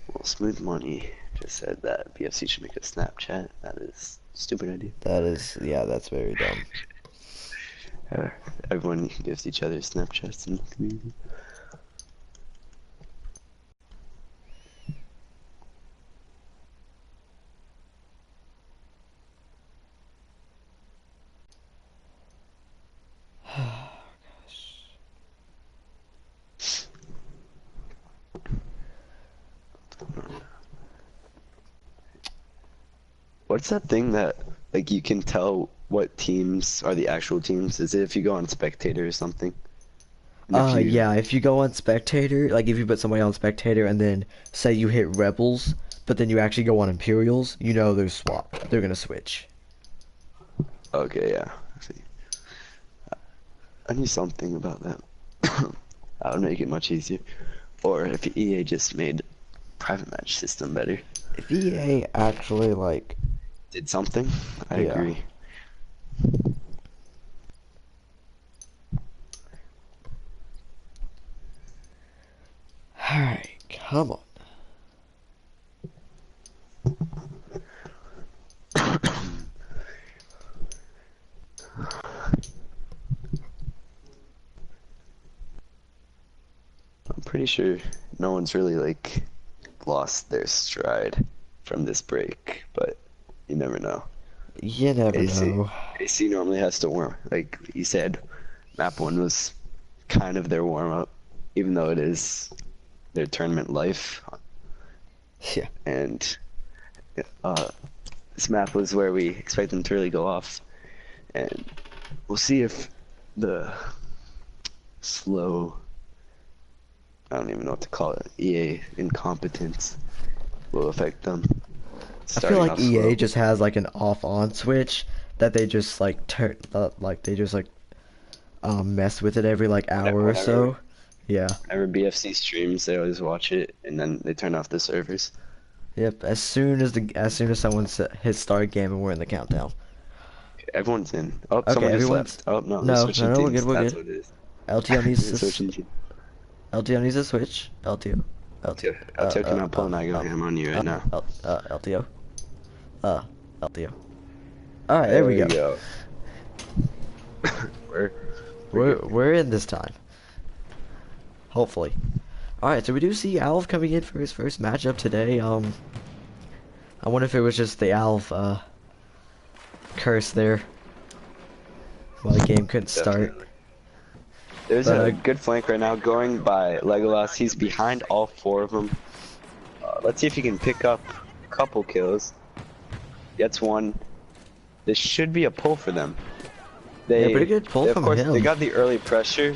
Speaker 2: Well, Smooth Money just said that BFC should make a Snapchat. That is Stupid idea.
Speaker 1: That is, yeah, that's very dumb.
Speaker 2: Uh, Everyone gives each other Snapchats in the community. What's that thing that like you can tell what teams are the actual teams? Is it if you go on spectator or something? And if you
Speaker 1: Yeah, if you go on spectator, like if you put somebody on spectator and then say you hit rebels, but then you actually go on imperials, you know they're swap. They're gonna switch.
Speaker 2: Okay, yeah. I see. I knew something about that. That would make it much easier. Or if EA just made private match system better.
Speaker 1: If EA actually like,
Speaker 2: Did something? I
Speaker 1: yeah.
Speaker 2: agree.
Speaker 1: Alright, come on.
Speaker 2: I'm pretty sure no one's really like lost their stride from this break, but you never know.
Speaker 1: You never
Speaker 2: AC
Speaker 1: know.
Speaker 2: AC normally has to warm. Like you said, map one was kind of their warm up, even though it is their tournament life.
Speaker 1: Yeah.
Speaker 2: And this map was where we expect them to really go off. And we'll see if the slow, I don't even know what to call it, EA incompetence will affect them.
Speaker 1: I feel
Speaker 2: Starting
Speaker 1: like
Speaker 2: off
Speaker 1: EA
Speaker 2: slow.
Speaker 1: just has like an off-on switch that they just like turn, like they just like mess with it every like hour or
Speaker 2: Whenever,
Speaker 1: so. Yeah.
Speaker 2: whenever BFC streams, they always watch it, and then they turn off the servers.
Speaker 1: Yep. As soon as someone hits start game and we're in the countdown.
Speaker 2: Everyone's in. Oh,
Speaker 1: Okay,
Speaker 2: someone just
Speaker 1: everyone's.
Speaker 2: left. Oh, no, they're
Speaker 1: No, no,
Speaker 2: switching
Speaker 1: no, we're
Speaker 2: teams.
Speaker 1: good, we're
Speaker 2: That's
Speaker 1: good.
Speaker 2: what it is.
Speaker 1: LTO needs
Speaker 2: They're
Speaker 1: to
Speaker 2: switching teams.
Speaker 1: LTO needs to switch. LTO. LTO.
Speaker 2: Altio cannot pull an I go ham on you right now.
Speaker 1: LTO. LTO. All right, there
Speaker 2: There
Speaker 1: we
Speaker 2: we
Speaker 1: go.
Speaker 2: go. We're
Speaker 1: We're in this time. Hopefully. All right, so we do see Alv coming in for his first matchup today. I wonder if it was just the Alv curse there while the game couldn't start.
Speaker 2: definitely. There's
Speaker 1: But
Speaker 2: a good flank right now going by Legolas. He's behind all four of them. Let's see if he can pick up a couple kills. Gets one. This should be a pull for them.
Speaker 1: Yeah, pretty good pull from
Speaker 2: Of course,
Speaker 1: him.
Speaker 2: they got the early pressure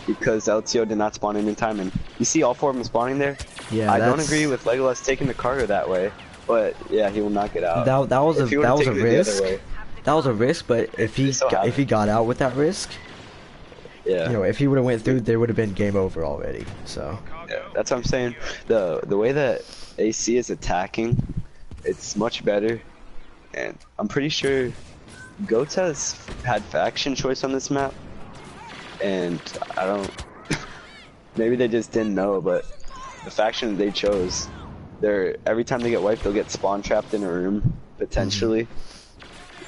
Speaker 2: because LTO did not spawn in time. And you see all four of them spawning there?
Speaker 1: Yeah,
Speaker 2: I don't
Speaker 1: that's-
Speaker 2: agree with Legolas taking the cargo that way. But yeah, he will not get out.
Speaker 1: That was
Speaker 2: If he
Speaker 1: a
Speaker 2: would've
Speaker 1: that was a
Speaker 2: taken it the other
Speaker 1: risk.
Speaker 2: way,
Speaker 1: That was a risk, but if he
Speaker 2: so
Speaker 1: if he got out with that risk,
Speaker 2: yeah.
Speaker 1: you know, if he would have went through, there would have been game over already. So
Speaker 2: Yeah, that's what I'm saying. The way that AC is attacking, it's much better, and I'm pretty sure G.O.A.T has had faction choice on this map, and I don't. Maybe they just didn't know, but the faction they chose, they're every time they get wiped, they'll get spawn trapped in a room potentially,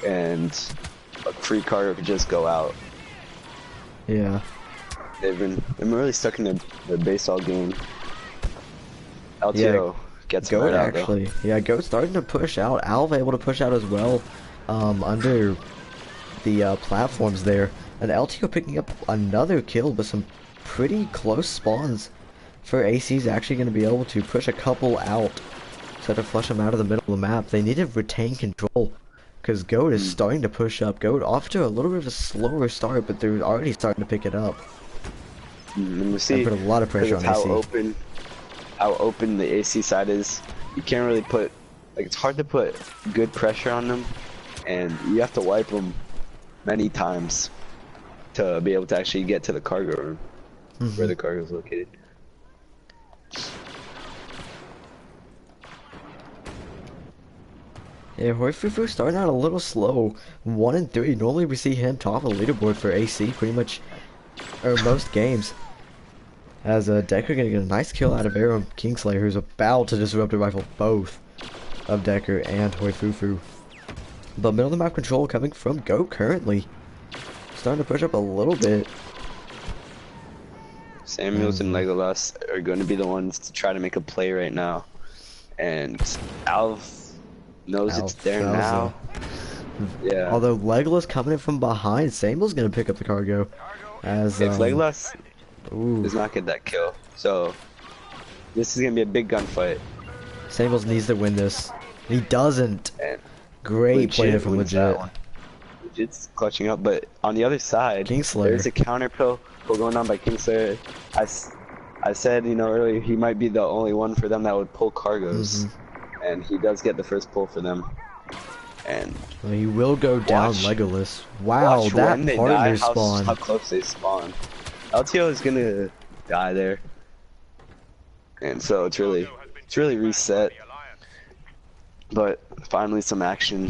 Speaker 2: and a free cargo could just go out.
Speaker 1: yeah,
Speaker 2: They've been really stuck in their base all game. LTO gets them
Speaker 1: G.O.A.T
Speaker 2: right out, though.
Speaker 1: actually, yeah, G.O.A.T starting to push out. Alv able to push out as well, under the platforms there, and LTO picking up another kill, but some pretty close spawns for AC's actually going to be able to push a couple out, so to flush them out of the middle of the map. They need to retain control, because G.O.A.T is starting to push up. G.O.A.T off to a little bit of a slower start, but they're already starting to pick it up.
Speaker 2: And we see
Speaker 1: put a lot of pressure on AC.
Speaker 2: how open the AC side is. You can't really put, like, it's hard to put good pressure on them, and you have to wipe them many times to be able to actually get to the cargo room where the cargo is located.
Speaker 1: Yeah, Hoifufu starting out a little slow. 1 and 3. Normally we see him top of the leaderboard for AC pretty much, or most games. As Decker gonna get a nice kill out of Arrow Kingslayer, who's about to disrupt and rifle both of Decker and Hoifufu. But middle of the map control coming from Go currently. Starting to push up a little bit.
Speaker 2: Samuels and Legolas are going to be the ones to try to make a play right now. And Alv knows it's there now. Yeah.
Speaker 1: Although Legolas coming in from behind, Samuel's gonna pick up the cargo. As
Speaker 2: If Legolas
Speaker 1: ooh,
Speaker 2: does not get that kill, so this is gonna be a big gunfight.
Speaker 1: Samuels needs to win this. He doesn't.
Speaker 2: And
Speaker 1: Great play there from
Speaker 2: wins that
Speaker 1: Legit.
Speaker 2: one. Legit's clutching up, but on the other side,
Speaker 1: Kingslayer.
Speaker 2: there's a counter pull going on by Kingslayer. I said, you know, earlier he might be the only one for them that would pull cargoes, and he does get the first pull for them. And
Speaker 1: Well, he will go down Legolas. Wow,
Speaker 2: watch
Speaker 1: that
Speaker 2: when they
Speaker 1: partner
Speaker 2: die,
Speaker 1: spawn.
Speaker 2: how close they spawn. LTO is gonna die there, and so it's really reset. But finally, some action.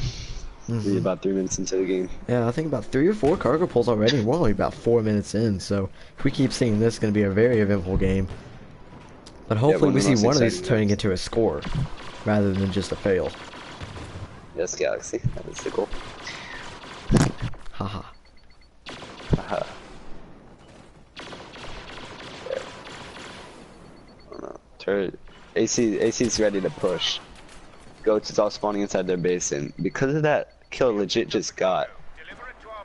Speaker 2: We're about 3 minutes into the game.
Speaker 1: Yeah, I think about 3 or 4 cargo pulls already. We're only about 4 minutes in, so if we keep seeing this, it's going to be a very eventful game. But hopefully we see one of these turning into a score, rather than just a fail.
Speaker 2: Yes, Galaxy. That is the goal.
Speaker 1: Haha.
Speaker 2: Haha. Oh no. Turret. AC's ready to push. Goats is all spawning inside their base, and because of that kill Legit just got,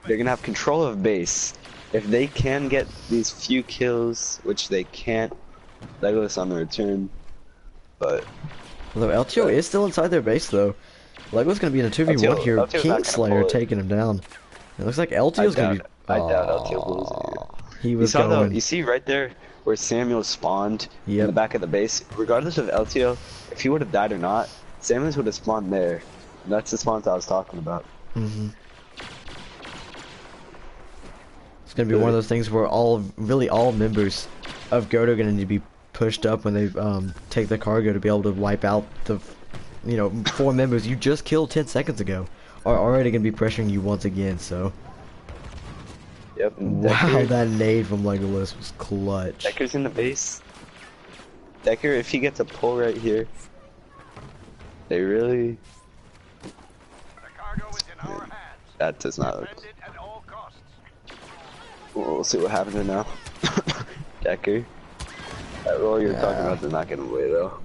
Speaker 2: they're gonna have control of base. If they can get these few kills, which they can't, Legolas on the return, but
Speaker 1: Although LTO is still inside their base, though. Legolas going to be in a 2v1 here.
Speaker 2: LTO's not gonna
Speaker 1: Kingslayer
Speaker 2: pull it.
Speaker 1: taking him down. It looks like LTO's going to be...
Speaker 2: I doubt LTO pulls it.
Speaker 1: He was
Speaker 2: you saw
Speaker 1: going...
Speaker 2: you see right there where Samuel spawned in the back of the base. Regardless of LTO, if he would have died or not, Samuels would have spawned there. And that's the spawns I was talking about.
Speaker 1: It's going to be one of those things where really all members of G.O.A.T are going to need to be pushed up when they take the cargo to be able to wipe out the, 4 members you just killed 10 seconds ago are already going to be pressuring you once again, so.
Speaker 2: Yep.
Speaker 1: Wow, that nade from Legolas was clutch.
Speaker 2: Decker's in the base. Decker, if he gets a pull right here, they really... That does not look... We'll see what happens now. Decker. That roll you're talking about is not getting away though.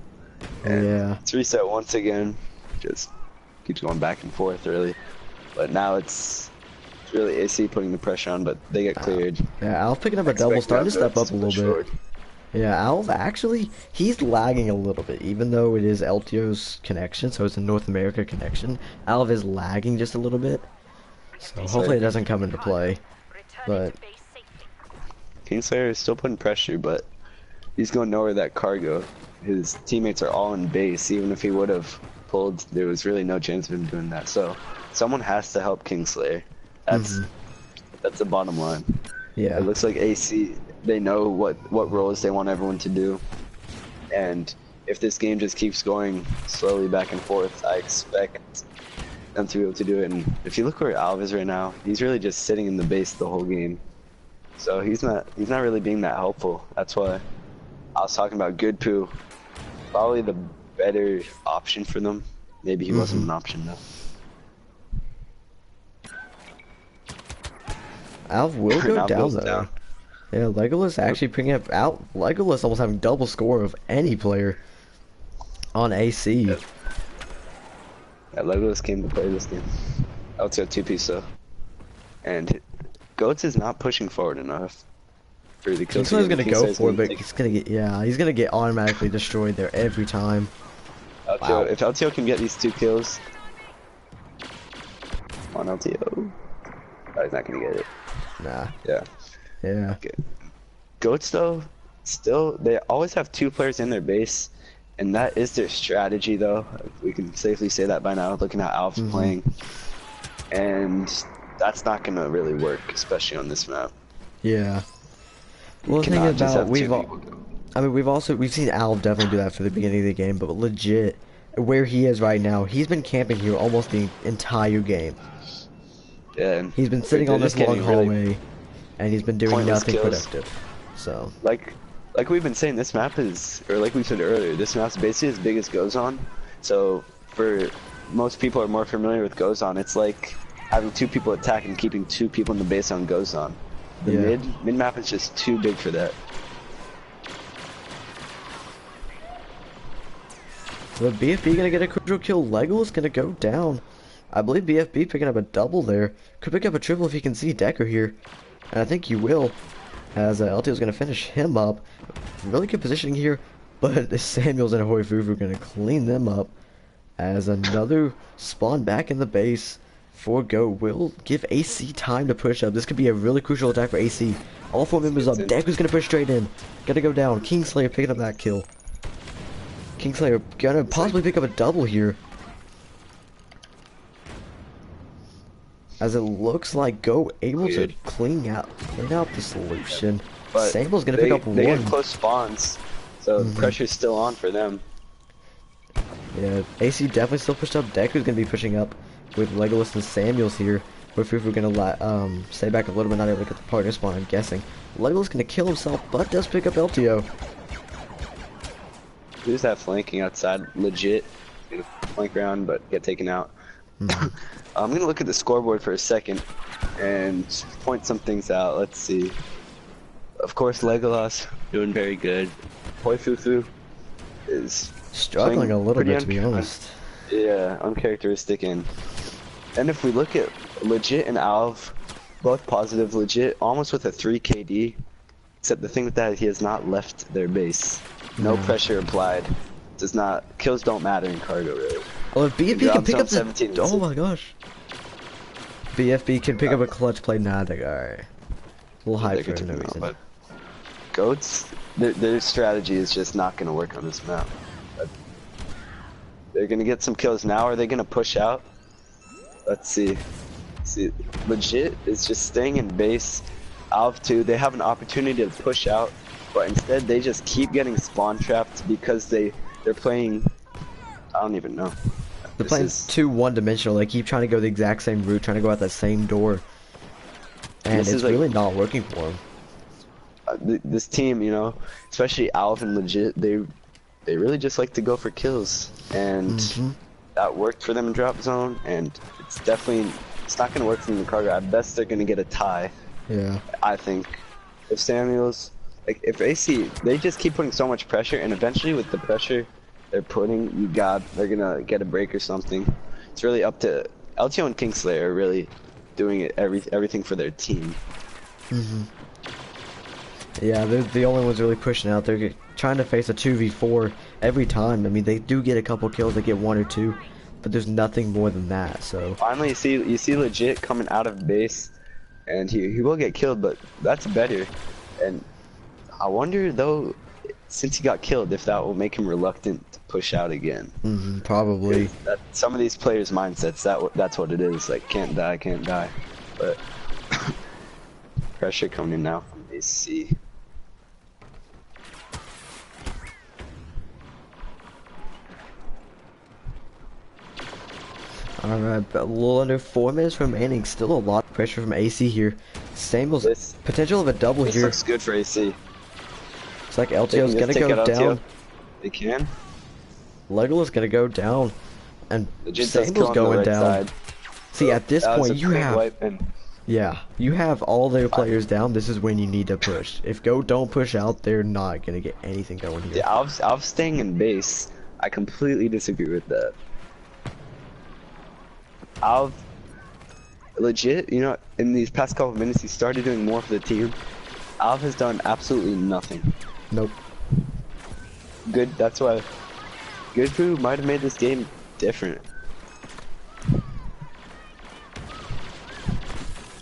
Speaker 2: And it's reset once again. Just keeps going back and forth really. But now it's really AC putting the pressure on, but they get cleared.
Speaker 1: Yeah, Alf picking up a double, starting to step up a little bit. Yeah, Alf actually, he's lagging a little bit, even though it is LTO's connection, so it's a North America connection. Alf is lagging just a little bit, so hopefully it doesn't come into play. But
Speaker 2: Kingslayer is still putting pressure, but he's going nowhere that cargo. His teammates are all in base. Even if he would have pulled, there was really no chance of him doing that. So someone has to help Kingslayer. That's the bottom line.
Speaker 1: Yeah,
Speaker 2: it looks like AC, they know what roles they want everyone to do, and if this game just keeps going slowly back and forth, I expect them to be able to do it. And if you look where Alv is right now, he's really just sitting in the base the whole game. So he's not really being that helpful. That's why I was talking about Good Poo, probably the better option for them. Maybe he wasn't an option though.
Speaker 1: Alv will go down though. Yeah, Legolas actually picking up out. Legolas almost having double score of any player on AC.
Speaker 2: Yeah, Legolas came to play this game. LTO 2-piece though. And Goats is not pushing forward enough for the kill.
Speaker 1: Kingslayer's gonna go for it, but he's gonna get he's gonna get automatically destroyed there every time.
Speaker 2: LTO, wow. If LTO can get these 2 kills on LTO, oh, he's not gonna get it.
Speaker 1: Nah.
Speaker 2: Yeah.
Speaker 1: Yeah.
Speaker 2: Okay. Goats though, still they always have 2 players in their base, and that is their strategy though. We can safely say that by now, looking at Alf playing, and that's not gonna really work, especially on this map.
Speaker 1: Yeah. Well, the thing about we've seen Alf definitely do that for the beginning of the game, but legit, where he is right now, he's been camping here almost the entire game.
Speaker 2: Yeah. And
Speaker 1: he's been sitting on this long hallway, and he's been doing nothing productive. So.
Speaker 2: Like we've been saying, this map is, or like we said earlier, this map's basically as big as goes on. So for most people are more familiar with goes on. It's like having 2 people attack and keeping 2 people in the base on goes on. The
Speaker 1: Yeah.
Speaker 2: mid map is just too big for that.
Speaker 1: The BFB gonna get a crucial kill. Lego's gonna go down. I believe BFB picking up a double there. Could pick up a triple if he can see Decker here. And I think he will. As LTO's gonna finish him up. Really good positioning here. But Samuels and Hoifufu gonna clean them up. As another spawn back in the base for Go will give AC time to push up. This could be a really crucial attack for AC. All 4 members up. Decker's gonna push straight in. Gotta go down. Kingslayer picking up that kill. Kingslayer gonna possibly pick up a double here. As it looks like Go able to clean out the solution.
Speaker 2: But
Speaker 1: Samuel's gonna pick up
Speaker 2: they
Speaker 1: one.
Speaker 2: get close spawns, so pressure's still on for them.
Speaker 1: Yeah, AC definitely still pushed up. Decker's gonna be pushing up with Legolas and Samuels here. But Fufu gonna stay back a little bit, not able to get the partner spawn, I'm guessing. Legolas gonna kill himself, but does pick up LTO.
Speaker 2: Who's that flanking outside? Legit. Gonna flank around, but get taken out. I'm gonna look at the scoreboard for a second and point some things out. Let's see. Of course, Legolas doing very good. Hoifufu is
Speaker 1: Struggling
Speaker 2: playing
Speaker 1: a little
Speaker 2: pretty
Speaker 1: bit, to be honest.
Speaker 2: Yeah, uncharacteristic. And if we look at Legit and Alv, both positive. Legit almost with a 3 KD, except the thing with that is he has not left their base. No pressure applied. Kills don't matter in cargo really.
Speaker 1: Oh, if BFB can pick up the...
Speaker 2: 17
Speaker 1: Oh my gosh. BFB can pick up a clutch play. Nah, alright. A little hype for no reason.
Speaker 2: But Goats, their strategy is just not going to work on this map. They're going to get some kills now. Are they going to push out? Let's see. Legit is just staying in base. Alv 2, they have an opportunity to push out, but instead they just keep getting spawn trapped because they're playing... I don't even know.
Speaker 1: They're playing too one-dimensional. They keep trying to go the exact same route, trying to go out that same door. And it's really not working for them.
Speaker 2: This team, you know, especially Alv and Legit, they really just like to go for kills. And that worked for them in drop zone, and it's not going to work for them in cargo. At best, they're going to get a tie.
Speaker 1: Yeah.
Speaker 2: I think. If Samuels... if AC, they just keep putting so much pressure, and eventually with the pressure they're putting, they're gonna get a break or something. It's really up to LTO and Kingslayer are really doing everything for their team.
Speaker 1: Yeah, they're the only ones really pushing out. They're trying to face a 2v4 every time. I mean, they do get a couple kills, they get 1 or 2, but there's nothing more than that. So
Speaker 2: finally, you see Legit coming out of base, and he will get killed, but that's better. And I wonder though, since he got killed, if that will make him reluctant to push out again.
Speaker 1: Probably.
Speaker 2: Some of these players' mindsets, that's what it is. Like, can't die. But pressure coming in now from AC.
Speaker 1: Alright, a little under 4 minutes remaining. Still a lot of pressure from AC here. Samuel's potential of a double
Speaker 2: This
Speaker 1: here.
Speaker 2: looks good for AC.
Speaker 1: It's like LTO's gonna go down.
Speaker 2: They can.
Speaker 1: Legolas gonna go down. And
Speaker 2: Legit does kill
Speaker 1: Samuel's
Speaker 2: on the
Speaker 1: going
Speaker 2: right
Speaker 1: down.
Speaker 2: side.
Speaker 1: See, at this
Speaker 2: That was
Speaker 1: point,
Speaker 2: a
Speaker 1: you
Speaker 2: quick
Speaker 1: have...
Speaker 2: wipe and
Speaker 1: Yeah, you have all their players down. This is when you need to push. If Go don't push out, they're not gonna get anything going here.
Speaker 2: the Alv staying in base. I completely disagree with that. Alv, legit, you know, in these past couple of minutes, he started doing more for the team. Alv has done absolutely nothing.
Speaker 1: Nope.
Speaker 2: Good, that's why Good Food might have made this game different.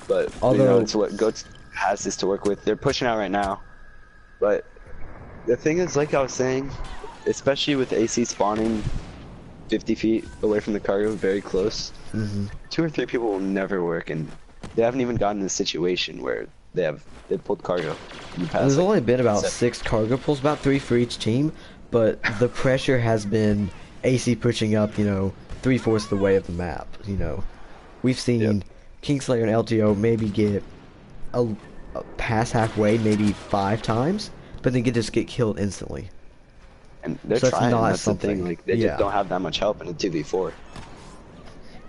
Speaker 2: But you know, it's what Goats has this to work with. They're pushing out right now. But the thing is, like I was saying, especially with AC spawning 50 feet away from the cargo, very close, 2 or 3 people will never work, and they haven't even gotten in a situation where they pulled cargo in the past.
Speaker 1: There's
Speaker 2: like,
Speaker 1: only been about 6 cargo pulls, about 3 for each team, but the pressure has been AC pushing up, you know, 3/4 of the way of the map. You know, we've seen Kingslayer and LTO maybe get a pass halfway, maybe 5 times, but then just get killed instantly.
Speaker 2: And they're
Speaker 1: So that's
Speaker 2: trying.
Speaker 1: not
Speaker 2: That's the
Speaker 1: something.
Speaker 2: thing. Like they just don't have that much help in a 2v4.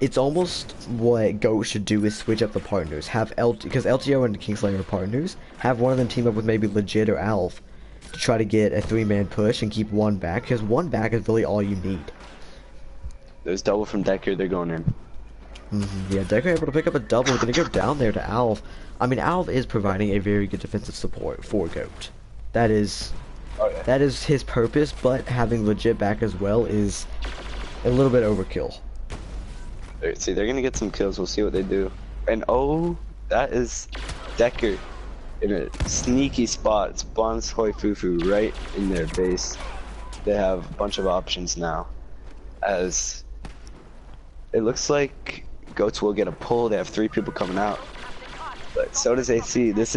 Speaker 1: it's almost what Go should do is switch up the partners. Have because LTO and Kingslayer are partners. Have one of them team up with maybe Legit or Alf to try to get a 3-man push and keep one back, because one back is really all you need.
Speaker 2: There's double from Decker. They're going in.
Speaker 1: Yeah, Decker able to pick up a double. Gonna go down there to Alf. I mean, Alf is providing a very good defensive support for Goat. That is
Speaker 2: Oh, yeah.
Speaker 1: that is his purpose, but having Legit back as well is a little bit overkill.
Speaker 2: See, they're gonna get some kills. We'll see what they do. And oh, that is Decker in a sneaky spot. Spawns Hoi Fufu right in their base. They have a bunch of options now. As it looks like Goats will get a pull. They have 3 people coming out. But so does AC. This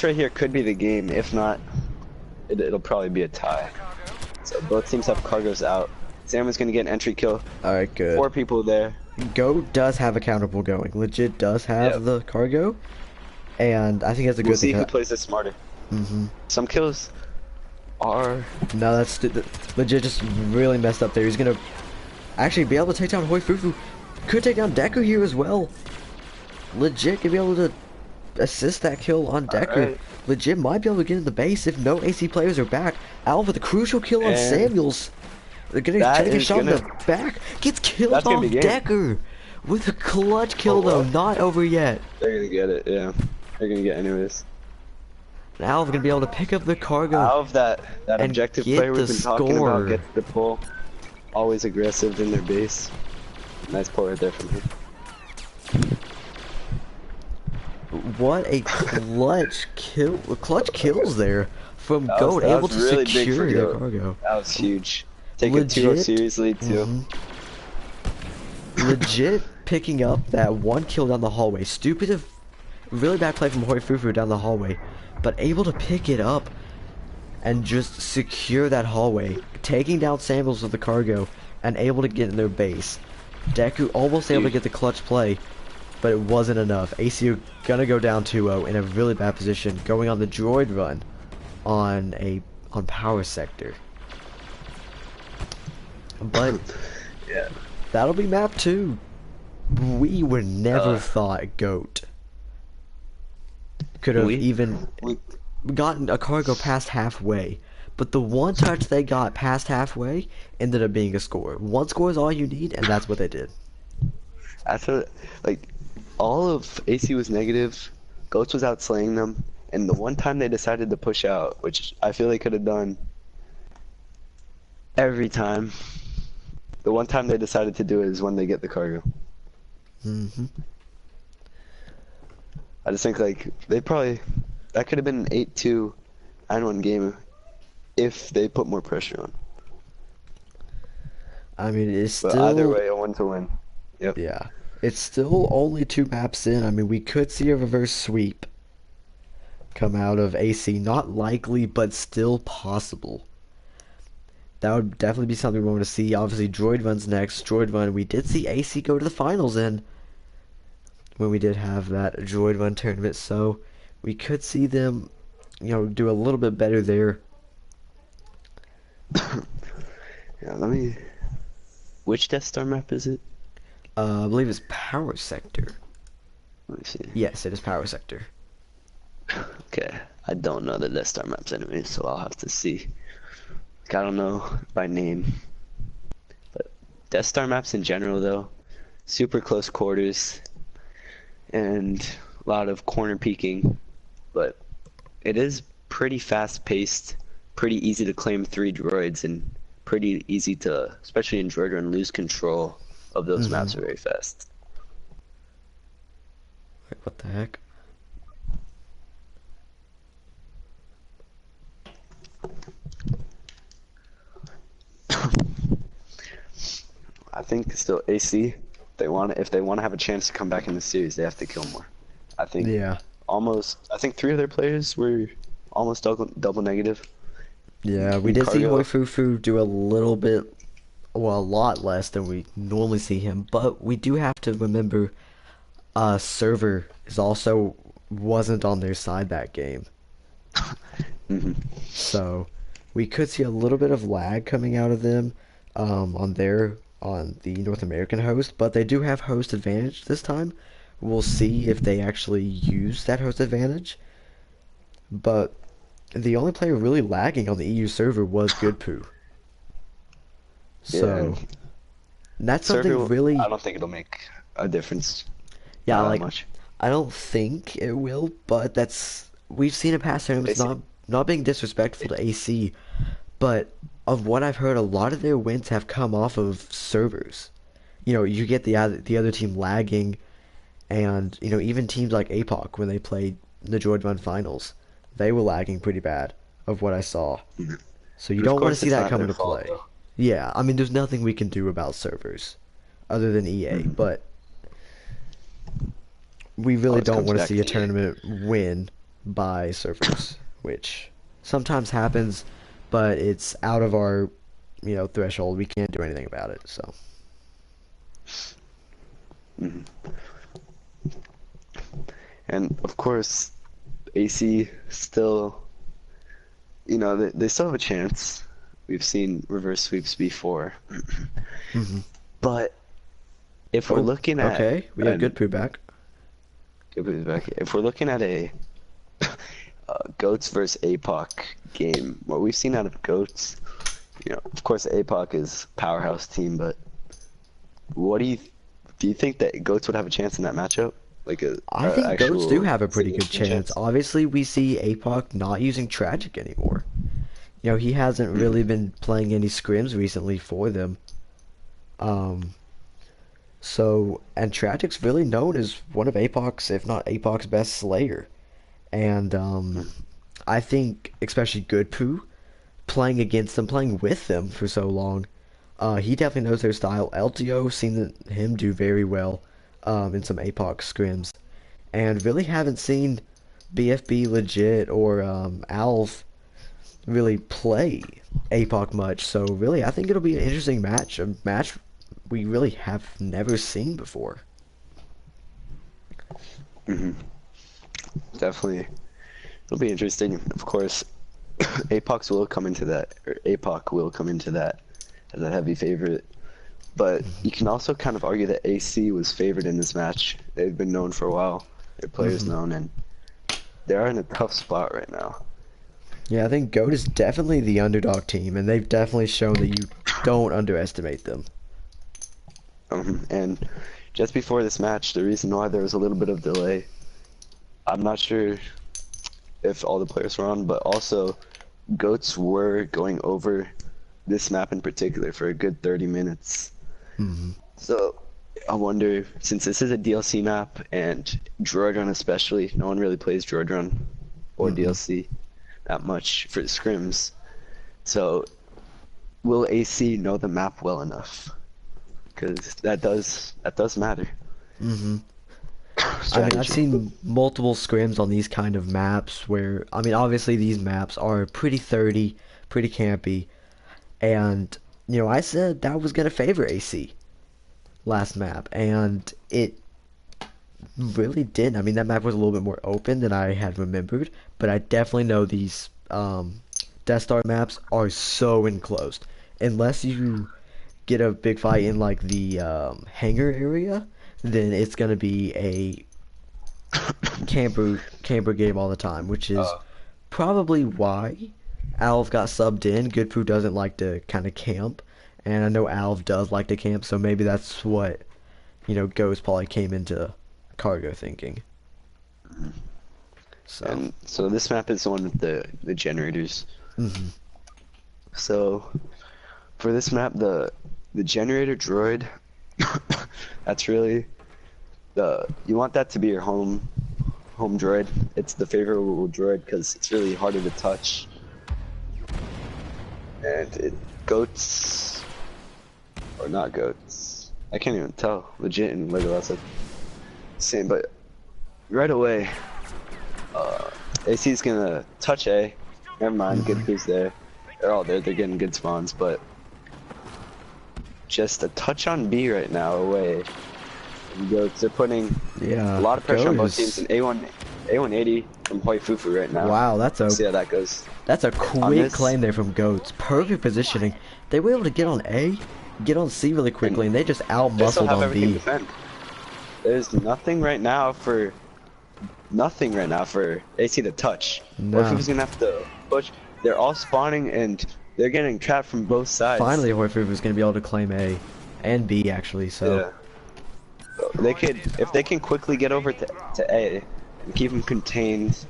Speaker 2: right here could be the game. If not, it'll probably be a tie. So both teams have cargos out. Sam is gonna get an entry kill.
Speaker 1: Alright, good.
Speaker 2: 4 people there.
Speaker 1: Goat does have a counterpull going. Legit does have
Speaker 2: Yep.
Speaker 1: the cargo, and I think that's a
Speaker 2: We'll
Speaker 1: good
Speaker 2: see
Speaker 1: thing.
Speaker 2: who plays this smarter.
Speaker 1: Mm-hmm.
Speaker 2: Some kills are
Speaker 1: No, Legit just really messed up there. He's gonna actually be able to take down Hoi Fufu. Could take down Deku here as well. Legit could be able to assist that kill on Deku.
Speaker 2: Alright.
Speaker 1: Legit might be able to get in the base if no AC players are back. Alva with a crucial kill on
Speaker 2: And
Speaker 1: Samuels. They're gonna
Speaker 2: that
Speaker 1: try to get
Speaker 2: is
Speaker 1: shot in
Speaker 2: gonna-
Speaker 1: the back. Gets killed
Speaker 2: That's gonna
Speaker 1: on
Speaker 2: be game.
Speaker 1: Decker with a clutch kill
Speaker 2: Oh,
Speaker 1: though.
Speaker 2: what?
Speaker 1: Not over yet.
Speaker 2: they're gonna get it. Yeah, they're gonna get anyways.
Speaker 1: Alva gonna be able to pick up the cargo.
Speaker 2: Out of that
Speaker 1: And
Speaker 2: objective
Speaker 1: get
Speaker 2: player we've
Speaker 1: the
Speaker 2: been talking
Speaker 1: score.
Speaker 2: about gets the pull. Always aggressive in their base. Nice pull right there from him.
Speaker 1: What a clutch kill! Clutch kills there from
Speaker 2: That was-
Speaker 1: Goat,
Speaker 2: that
Speaker 1: able
Speaker 2: was
Speaker 1: to
Speaker 2: really big
Speaker 1: secure
Speaker 2: for
Speaker 1: their
Speaker 2: Goat.
Speaker 1: cargo.
Speaker 2: That was huge. Take a 2-0
Speaker 1: Legit.
Speaker 2: series lead too.
Speaker 1: Legit picking up that one kill down the hallway. Really bad play from Hoi Fufu down the hallway, but able to pick it up and just secure that hallway, taking down Samuels with the cargo and able to get in their base. Deku almost able to get the clutch play, but it wasn't enough. ACU gonna go down 2-0 in a really bad position, going on the droid run on power sector. But
Speaker 2: Yeah.
Speaker 1: that'll be map 2. We would never thought Goat could have
Speaker 2: We-
Speaker 1: even gotten a cargo past halfway. But the one touch they got past halfway ended up being a score. One score is all you need, and that's what they did.
Speaker 2: After, like, all of AC was negative, Goats was out slaying them, and the one time they decided to push out, which I feel they could have done every time, the one time they decided to do it is when they get the cargo.
Speaker 1: Mm-hmm.
Speaker 2: I just think, like, that could have been an 8-2, 9-1 game if they put more pressure on.
Speaker 1: I mean, it's
Speaker 2: But
Speaker 1: still...
Speaker 2: either way, a win to win. Yep.
Speaker 1: Yeah. It's still only 2 maps in. I mean, we could see a reverse sweep come out of AC. Not likely, but still possible. That would definitely be something we want to see. Obviously, Droid Run's next. Droid Run, we did see AC go to the finals in when we did have that Droid Run tournament, so we could see them, do a little bit better there.
Speaker 2: Yeah, which Death Star map is it?
Speaker 1: I believe it's Power Sector.
Speaker 2: Let me see.
Speaker 1: Yes, it is Power Sector.
Speaker 2: Okay, I don't know the Death Star maps anyway, so I'll have to see. Like, I don't know by name. But Death Star maps in general, though, super close quarters and a lot of corner peeking, but it is pretty fast paced, pretty easy to claim 3 droids, and pretty easy to, especially in droid run, lose control of those maps very fast.
Speaker 1: Wait, what the heck?
Speaker 2: I think still AC. If they want to have a chance to come back in the series, they have to kill more. I think
Speaker 1: Yeah.
Speaker 2: I think 3 of their players were almost double negative.
Speaker 1: Yeah, we did see
Speaker 2: Cargo.
Speaker 1: Hoi Fufu do a little bit, well, a lot less than we normally see him, but we do have to remember, Server wasn't on their side that game. So, we could see a little bit of lag coming out of them, on their on the North American host, but they do have host advantage this time. We'll see if they actually use that host advantage. But the only player really lagging on the EU server was Good.Poo.
Speaker 2: Yeah, and
Speaker 1: So that's something
Speaker 2: server, I
Speaker 1: really,
Speaker 2: don't think it'll make a difference.
Speaker 1: yeah,
Speaker 2: Not that
Speaker 1: like
Speaker 2: much.
Speaker 1: I don't think it will, but that's we've seen in past
Speaker 2: They
Speaker 1: tournaments,
Speaker 2: say,
Speaker 1: not being disrespectful to AC, but of what I've heard, a lot of their wins have come off of servers. You know, you get the other team lagging, and you know even teams like APOC when they played the Georgia Run finals, they were lagging pretty bad of what I saw. So you
Speaker 2: but of
Speaker 1: don't want to
Speaker 2: course,
Speaker 1: see
Speaker 2: it's
Speaker 1: that
Speaker 2: not
Speaker 1: come
Speaker 2: their
Speaker 1: into
Speaker 2: fault
Speaker 1: play.
Speaker 2: though.
Speaker 1: Yeah, I mean there's nothing we can do about servers other than EA,
Speaker 2: Mhm.
Speaker 1: but we really
Speaker 2: Always
Speaker 1: don't
Speaker 2: comes
Speaker 1: want to
Speaker 2: back
Speaker 1: see a
Speaker 2: to you.
Speaker 1: tournament win by servers, which sometimes happens, but it's out of our, threshold. We can't do anything about it. So,
Speaker 2: Mhm. And of course, AC still, they still have a chance. We've seen reverse sweeps before.
Speaker 1: hmm
Speaker 2: But if we're
Speaker 1: oh,
Speaker 2: looking at
Speaker 1: okay, we have
Speaker 2: an
Speaker 1: Good Poo back.
Speaker 2: if we're looking at a Goats versus APOC game, what we've seen out of Goats, of course APOC is powerhouse team, but what do you think that Goats would have a chance in that matchup? Like
Speaker 1: I
Speaker 2: a
Speaker 1: think Goats do
Speaker 2: actual
Speaker 1: have a pretty good
Speaker 2: significant
Speaker 1: chance.
Speaker 2: chance?
Speaker 1: Obviously, we see APOC not using Tragic anymore. You know, he hasn't really been playing any scrims recently for them. Um, and Tragic's really known as one of APOC's, if not APOC's best Slayer. And I think, especially Good Poo, playing against them, playing with them for so long, he definitely knows their style. LTO seen him do very well in some APOC scrims, and really haven't seen BFB legit or Alv really play APOC much. So really, I think it'll be an interesting match, a match we really have never seen before.
Speaker 2: Hmm. Definitely, it'll be interesting. Of course, APOC will come into that as a heavy favorite. But you can also kind of argue that AC was favored in this match. They've been known for a while. Their players
Speaker 1: hmm
Speaker 2: known, and they are in a tough spot right now.
Speaker 1: Yeah, I think GOAT is definitely the underdog team, and they've definitely shown that you don't underestimate them.
Speaker 2: And just before this match, the reason why there was a little bit of delay, I'm not sure if all the players were on, but also Goats were going over this map in particular for a good 30 minutes.
Speaker 1: hmm
Speaker 2: So I wonder, since this is a DLC map and Droid Run especially, no one really plays Droid Run or
Speaker 1: hmm
Speaker 2: DLC that much for scrims. So will AC know the map well enough? Because that does matter.
Speaker 1: hmm I mean, I've
Speaker 2: Strategy.
Speaker 1: seen multiple scrims on these kind of maps where, I mean, obviously these maps are pretty 30, pretty campy, and, I said that was going to favor AC last map, and it really didn't. I mean, that map was a little bit more open than I had remembered, but I definitely know these Death Star maps are so enclosed. Unless you get a big fight in like the hangar area, then it's gonna be a camper game all the time, which is
Speaker 2: Uh,
Speaker 1: probably why Alv got subbed in. Goodpoo doesn't like to kind of camp, and I know Alv does like to camp, so maybe that's what Ghost probably came into cargo thinking. So,
Speaker 2: and so this map is one of the generators.
Speaker 1: hmm
Speaker 2: So for this map, the generator droid, that's really you want that to be your home droid. It's the favorable droid because it's really harder to touch, and it goats or not goats. I can't even tell. Legit and Legolas like same, but right away, AC's gonna touch A. Never mind, good
Speaker 1: hmm
Speaker 2: who's there. They're all there. They're getting good spawns, but just a touch on B right now away. And goats. They're putting a
Speaker 1: yeah,
Speaker 2: lot of pressure on
Speaker 1: Goat
Speaker 2: both teams.
Speaker 1: is
Speaker 2: And A180 from Hoi Fufu right now.
Speaker 1: wow.
Speaker 2: We'll see how that goes.
Speaker 1: That's a
Speaker 2: On
Speaker 1: quick
Speaker 2: this,
Speaker 1: claim there from Goats. Perfect positioning. They were able to get on A get on C really quickly, and they just out
Speaker 2: They still
Speaker 1: muscled
Speaker 2: have
Speaker 1: on
Speaker 2: everything to
Speaker 1: B.
Speaker 2: defend. There's nothing right now for AC to touch. Or if
Speaker 1: No.
Speaker 2: he's gonna have to push, they're all spawning and they're getting trapped from both sides.
Speaker 1: Finally, Hoifu was going to be able to claim A and B actually. So
Speaker 2: Yeah. They could, if they can quickly get over to A and keep them contained,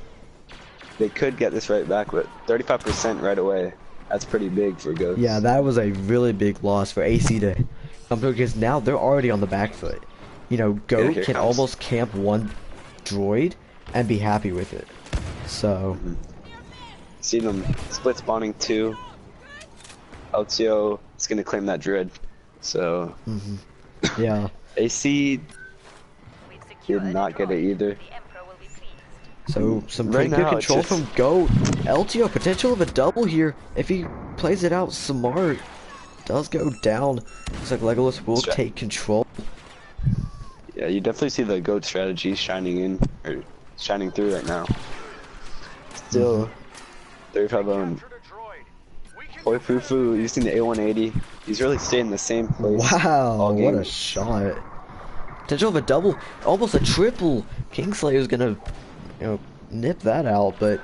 Speaker 2: they could get this right back. But 35% right away, that's pretty big for G.O.A.T.
Speaker 1: yeah, that was a really big loss for AC to come through because now they're already on the back foot. You know, G.O.A.T
Speaker 2: here
Speaker 1: can
Speaker 2: comes.
Speaker 1: almost camp one droid and be happy with it. So
Speaker 2: See them split spawning 2. LTO is gonna claim that dread. So
Speaker 1: yeah.
Speaker 2: AC did not get it either.
Speaker 1: So some
Speaker 2: Right
Speaker 1: pretty good
Speaker 2: now, it's
Speaker 1: control
Speaker 2: just-
Speaker 1: from G.O.A.T. LTO potential of a double here if he plays it out smart. Does go down. Looks like Legolas will
Speaker 2: Stra-
Speaker 1: take control.
Speaker 2: Yeah, you definitely see the G.O.A.T strategy shining through right now. Still, 35 on
Speaker 3: Captured a droid. We can
Speaker 2: Hoi Fufu using the A180. He's really stayed in the same place.
Speaker 1: Wow,
Speaker 2: all
Speaker 1: what
Speaker 2: game.
Speaker 1: a shot. Potential of a double, almost a triple. Kingslayer's gonna, nip that out, but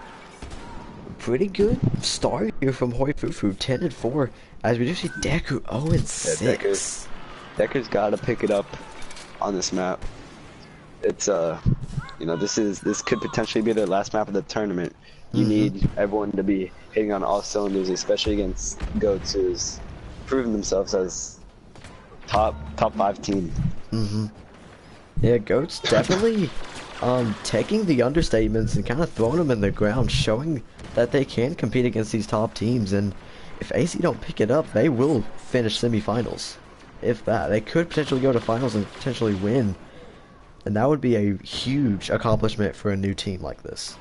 Speaker 1: pretty good start here from Hoi Fufu, 10 and 4. As we do see Deku 0 and 6.
Speaker 2: Decker's got to pick it up on this map. It's this could potentially be the last map of the tournament. You need everyone to be hitting on all cylinders, especially against G.O.A.T, who's proven themselves as top 5 team.
Speaker 1: Yeah, Goat's definitely taking the understatements and kind of throwing them in the ground, showing that they can compete against these top teams. And if AC don't pick it up, they will finish semifinals. If that, they could potentially go to finals and potentially win. And that would be a huge accomplishment for a new team like this.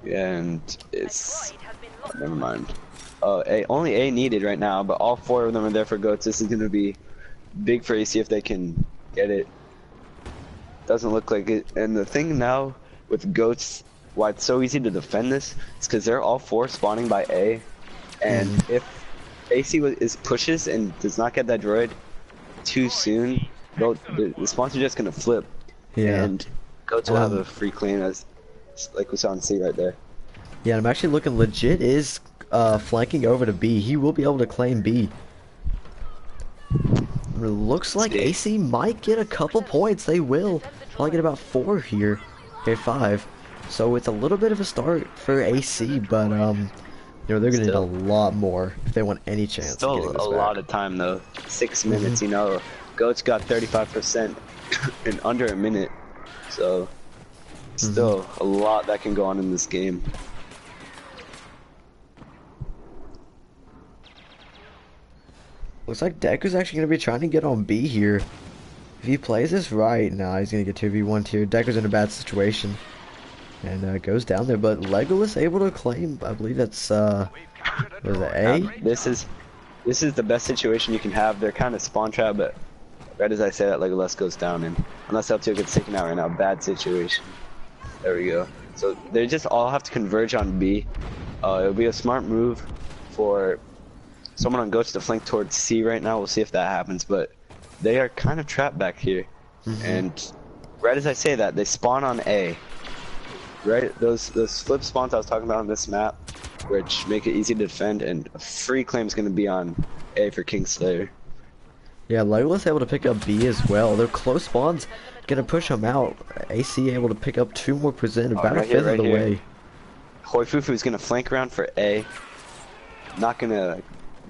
Speaker 2: And it's never mind. Only A needed right now, but all 4 of them are there for G.O.A.T. This is gonna be big for AC if they can get it. Doesn't look like it. And the thing now with G.O.A.T, why it's so easy to defend this, is because they're all 4 spawning by A, and if AC is pushes and does not get that droid too soon, the spawns are just gonna flip,
Speaker 1: Yeah.
Speaker 2: and G.O.A.T will have a free claim, as like we saw in C right there.
Speaker 1: Yeah, I'm actually looking legit is flanking over to B. He will be able to claim B. It looks like
Speaker 2: See.
Speaker 1: AC might get a couple points. They will. Probably get about 4 here. Okay, 5. So it's a little bit of a start for AC, but they're gonna need a
Speaker 2: Still.
Speaker 1: lot more if they want any chance of
Speaker 2: Still
Speaker 1: getting this
Speaker 2: a
Speaker 1: back.
Speaker 2: lot of time though. 6 minutes, G.O.A.T's got 35% in under a minute. So still a lot that can go on in this game.
Speaker 1: Looks like Deku's actually gonna be trying to get on B here. If he plays this right, nah, he's gonna get 2v1 here. Deku's in a bad situation. And goes down there, but Legolas able to claim, I believe that's
Speaker 3: We've captured a
Speaker 1: was it
Speaker 3: droid.
Speaker 1: A?
Speaker 2: This is the best situation you can have. They're kind of spawn trap, but right as I say that, Legolas goes down, and unless L2 gets taken out right now, bad situation. There we go. So they just all have to converge on B. It'll be a smart move for someone on G.O.A.T to flank towards C right now. We'll see if that happens, but they are kind of trapped back here. And right as I say that, they spawn on A. Right, those flip spawns I was talking about on this map, which make it easy to defend, and a free claim is going to be on A for Kingslayer.
Speaker 1: Yeah, Legolas able to pick up B as well. Their close spawns gonna push him out. AC able to pick up 2 more percent, about
Speaker 2: right
Speaker 1: a
Speaker 2: here,
Speaker 1: fifth of the
Speaker 2: right here.
Speaker 1: way.
Speaker 2: Hoi Fufu is going to flank around for A. Not going to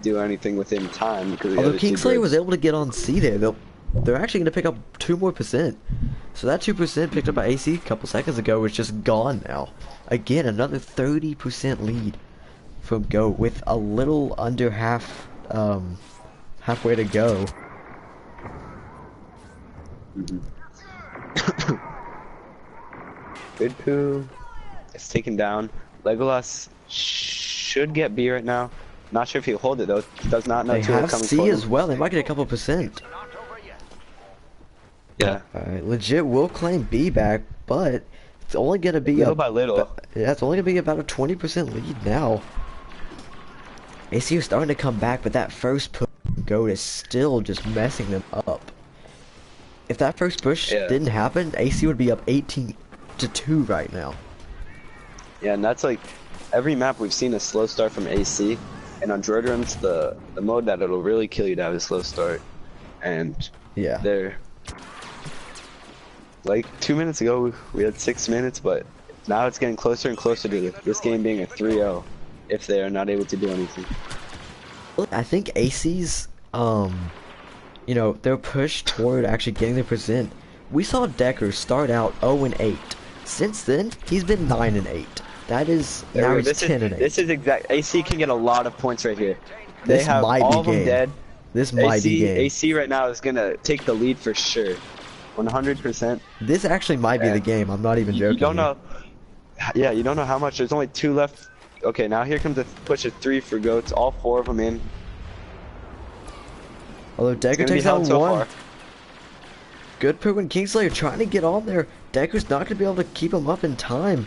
Speaker 2: do anything within time because the
Speaker 1: Although
Speaker 2: other two
Speaker 1: Kingslayer was
Speaker 2: birds-
Speaker 1: able to get on C there, they're actually gonna pick up 2 more percent. So that 2% picked up by AC a couple seconds ago is just gone now. Again, another 30% lead from G.O.A.T with a little under halfway to go.
Speaker 2: Good poo. It's taken down. Legolas should get B right now. Not sure if he'll hold it though. Does not know
Speaker 1: They
Speaker 2: Tua
Speaker 1: have
Speaker 2: coming
Speaker 1: C
Speaker 2: for
Speaker 1: as
Speaker 2: him.
Speaker 1: well. They might get a couple percent.
Speaker 3: Not over yet.
Speaker 2: Yeah.
Speaker 1: Alright, legit will claim B back, but it's only gonna be
Speaker 2: Little by little.
Speaker 1: Yeah, it's only gonna be about a 20% lead now. AC is starting to come back, but that first push G.O.A.T is still just messing them up. If that first push
Speaker 2: Yeah.
Speaker 1: didn't happen, AC would be up 18-2 right now.
Speaker 2: Yeah, and that's like every map we've seen a slow start from AC, and on Droid Runs the mode that it'll really kill you to have a slow start, and
Speaker 1: Yeah.
Speaker 2: they're like 2 minutes ago we had 6 minutes, but now it's getting closer and closer to this game being a 3-0 if they are not able to do anything.
Speaker 1: I think AC's, you know, their push toward actually getting the percent. We saw Decker start out 0-8. Since then, he's been 9-8. That is, now he's 10-8.
Speaker 2: This is exact. AC can get a lot of points right here. They
Speaker 1: This
Speaker 2: have
Speaker 1: might
Speaker 2: all
Speaker 1: be
Speaker 2: of them
Speaker 1: game.
Speaker 2: dead.
Speaker 1: This might be game.
Speaker 2: AC right now is gonna take the lead for sure, 100%.
Speaker 1: This actually might be the
Speaker 2: And
Speaker 1: game. I'm not even joking.
Speaker 2: You don't
Speaker 1: here.
Speaker 2: know. Yeah, you don't know how much. There's only 2 left. Okay, now here comes a push of 3 for G.O.A.T. All 4 of them in.
Speaker 1: Although
Speaker 2: It's
Speaker 1: Decker
Speaker 2: gonna be
Speaker 1: takes out
Speaker 2: held so
Speaker 1: one.
Speaker 2: far.
Speaker 1: Good Pooh and Kingslayer trying to get on there. Decker's not going to be able to keep him up in time.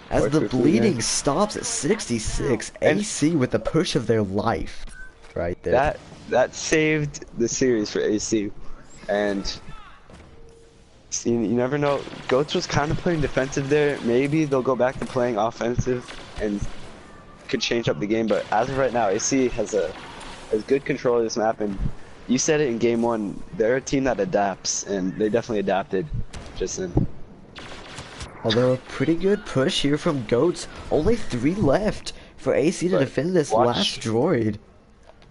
Speaker 1: As the bleeding stops at 66,
Speaker 2: And-
Speaker 1: AC with the push of their life. Right there.
Speaker 2: That saved the series for AC, and you never know. G.O.A.T. was kind of playing defensive there. Maybe they'll go back to playing offensive and could change up the game. But as of right now, AC has good control of this map. And you said it in game 1. They're a team that adapts, and they definitely adapted just then.
Speaker 1: Although a pretty good push here from Goats. Only 3 left for AC to
Speaker 2: But
Speaker 1: defend this
Speaker 2: watch-
Speaker 1: last droid.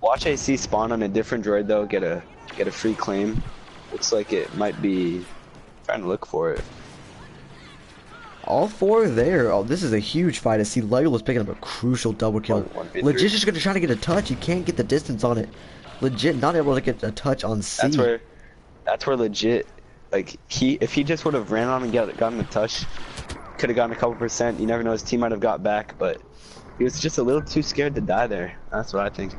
Speaker 2: Watch AC spawn on a different droid though. Get a free claim. Looks like it might be trying to look for it.
Speaker 1: All 4 are there. Oh, this is a huge fight. I see Legolas picking up a crucial double kill.
Speaker 2: 1v3.
Speaker 1: Legit just gonna try to get a touch. You can't get the distance on it. Legit not able to get a touch on C.
Speaker 2: That's where legit, like if he just would have ran on and gotten a touch, could have gotten a couple percent. You never know, his team might have got back, but he was just a little too scared to die there. That's what I think.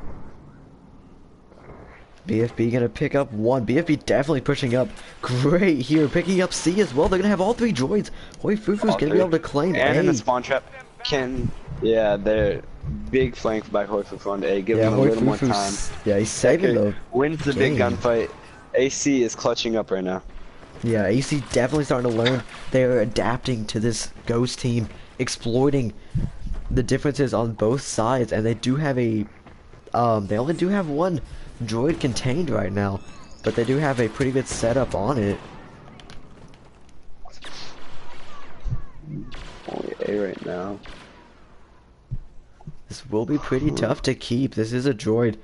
Speaker 1: BFB gonna pick up 1. BFB definitely pushing up. Great here, picking up C as well. They're gonna have all 3 droids. Hoi Fufu's gonna be able to claim
Speaker 2: And
Speaker 1: A.
Speaker 2: in the spawn trap, yeah, they're big flank by Hoi Fufu on A. Give
Speaker 1: Yeah,
Speaker 2: him a
Speaker 1: Hoi
Speaker 2: little more time.
Speaker 1: Fufu's, yeah, he's saving
Speaker 2: Decker
Speaker 1: the
Speaker 2: wins the big
Speaker 1: game.
Speaker 2: gunfight. AC is clutching up right now.
Speaker 1: Yeah, AC definitely starting to learn. They're adapting to this Ghost team, exploiting the differences on both sides, and they do have a, they only do have 1 droid contained right now, but they do have a pretty good setup on it.
Speaker 2: Only A right now.
Speaker 1: This will be pretty tough to keep. This is a droid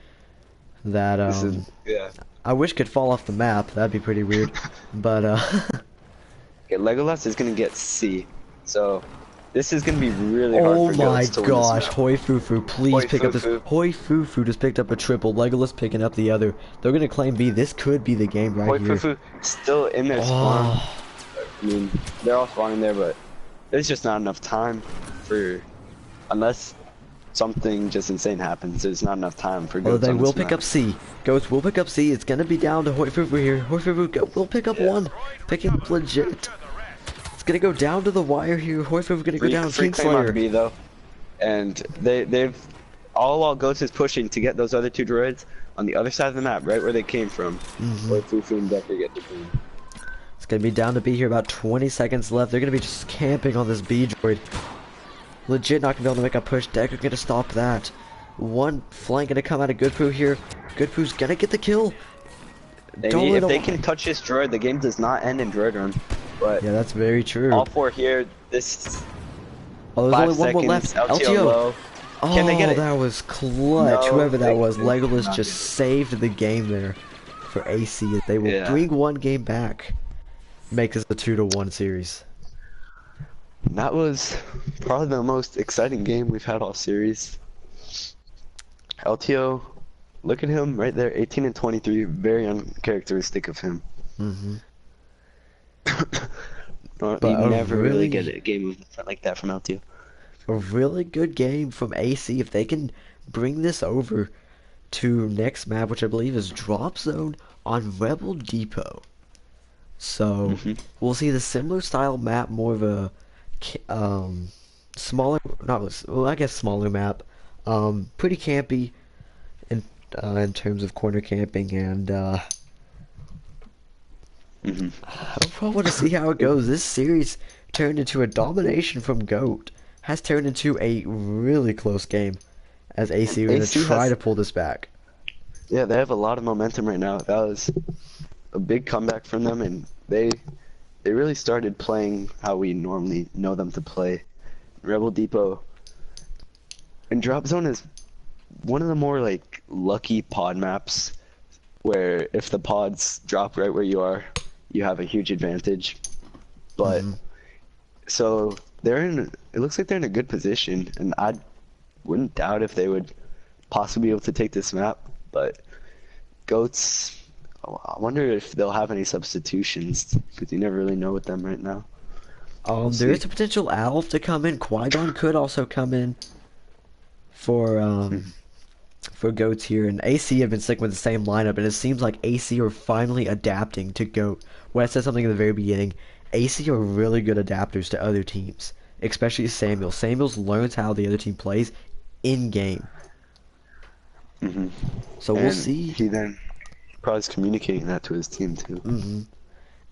Speaker 1: that,
Speaker 2: This is yeah.
Speaker 1: I wish could fall off the map. That'd be pretty weird. But,
Speaker 2: Okay, Legolas is gonna get C, so this is gonna be really hard
Speaker 1: oh
Speaker 2: for
Speaker 1: my
Speaker 2: Goats to win this
Speaker 1: gosh,
Speaker 2: map.
Speaker 1: Hoi Fufu, please
Speaker 2: Hoi
Speaker 1: pick up this.
Speaker 2: Fufu.
Speaker 1: Hoi Fufu just picked up a triple. Legolas picking up the other. They're gonna claim B. This could be the game right
Speaker 2: Hoi
Speaker 1: here.
Speaker 2: Fufu still in their spawn. I mean, they're all spawning there, but there's just not enough time for, unless something just insane happens. There's not enough time for Goats.
Speaker 1: Oh, they
Speaker 2: on
Speaker 1: will
Speaker 2: this
Speaker 1: pick
Speaker 2: map.
Speaker 1: up C. Goats will pick up C. It's gonna be down to Hoi Fufu here. Hoi Fufu will pick up
Speaker 2: Yeah.
Speaker 1: 1. Picking up legit. It's gonna go down to the wire here. Hoi Fufu gonna go down.
Speaker 2: Free claim on
Speaker 1: Kingslayer.
Speaker 2: B though, and they've all while Goats is pushing to get those other 2 droids on the other side of the map, right where they came from. Hoi Fufu and Decker get the team.
Speaker 1: It's gonna be down to B here. About 20 seconds left. They're gonna be just camping on this B droid. Legit not gonna be able to make a push. Decker gonna stop that. 1 flank gonna come out of Good Poo here. Good Poo's gonna get the kill.
Speaker 2: If they can touch this droid, the game does not end in droid run. But
Speaker 1: Yeah, that's very true.
Speaker 2: all 4 here, this
Speaker 1: Oh, there's
Speaker 2: 5
Speaker 1: only 1 more
Speaker 2: seconds,
Speaker 1: left.
Speaker 2: LTO low.
Speaker 1: Oh,
Speaker 2: Can they get it?
Speaker 1: that was clutch.
Speaker 2: No,
Speaker 1: Whoever that
Speaker 2: they
Speaker 1: was,
Speaker 2: did
Speaker 1: Legolas
Speaker 2: not
Speaker 1: just
Speaker 2: get it.
Speaker 1: saved the game there for AC. They will
Speaker 2: Yeah.
Speaker 1: bring 1 game back. Make this a 2-1 series.
Speaker 2: That was probably the most exciting game we've had all series. LTO, look at him right there, 18 and 23, very uncharacteristic of him.
Speaker 1: Mm-hmm.
Speaker 2: You
Speaker 1: But a
Speaker 2: never really
Speaker 1: really-
Speaker 2: get a game like that from LTO.
Speaker 1: A really good game from AC. If they can bring this over to next map, which I believe is Drop Zone on Rebel Depot. So we'll see the similar style map, more of a smaller, not well, I guess smaller map. Pretty campy in terms of corner camping, and
Speaker 2: Hmm.
Speaker 1: I want to see how it goes. This series turned into a domination from GOAT. Has turned into a really close game, as
Speaker 2: And
Speaker 1: AC are going to
Speaker 2: AC
Speaker 1: try
Speaker 2: has,
Speaker 1: to pull this back.
Speaker 2: yeah, they have a lot of momentum right now. That was a big comeback from them, and they really started playing how we normally know them to play. Rebel Depot and Drop Zone is one of the more like lucky pod maps where if the pods drop right where you are, you have a huge advantage. But
Speaker 1: Hmm.
Speaker 2: so they're in. It looks like they're in a good position, and I wouldn't doubt if they would possibly be able to take this map. But Goats, I wonder if they'll have any substitutions because you never really know with them right now. We'll
Speaker 1: There
Speaker 2: see.
Speaker 1: is a potential Alf to come in. Qui-Gon could also come in for
Speaker 2: Mhm.
Speaker 1: GOATs here, and AC have been sticking with the same lineup, and it seems like AC are finally adapting to GOAT. When I said something in the very beginning, AC are really good adapters to other teams, especially Samuel. Samuels learns how the other team plays in game,
Speaker 2: Mhm.
Speaker 1: so we'll
Speaker 2: And
Speaker 1: see.
Speaker 2: he then probably is communicating that to his team too.
Speaker 1: Hmm.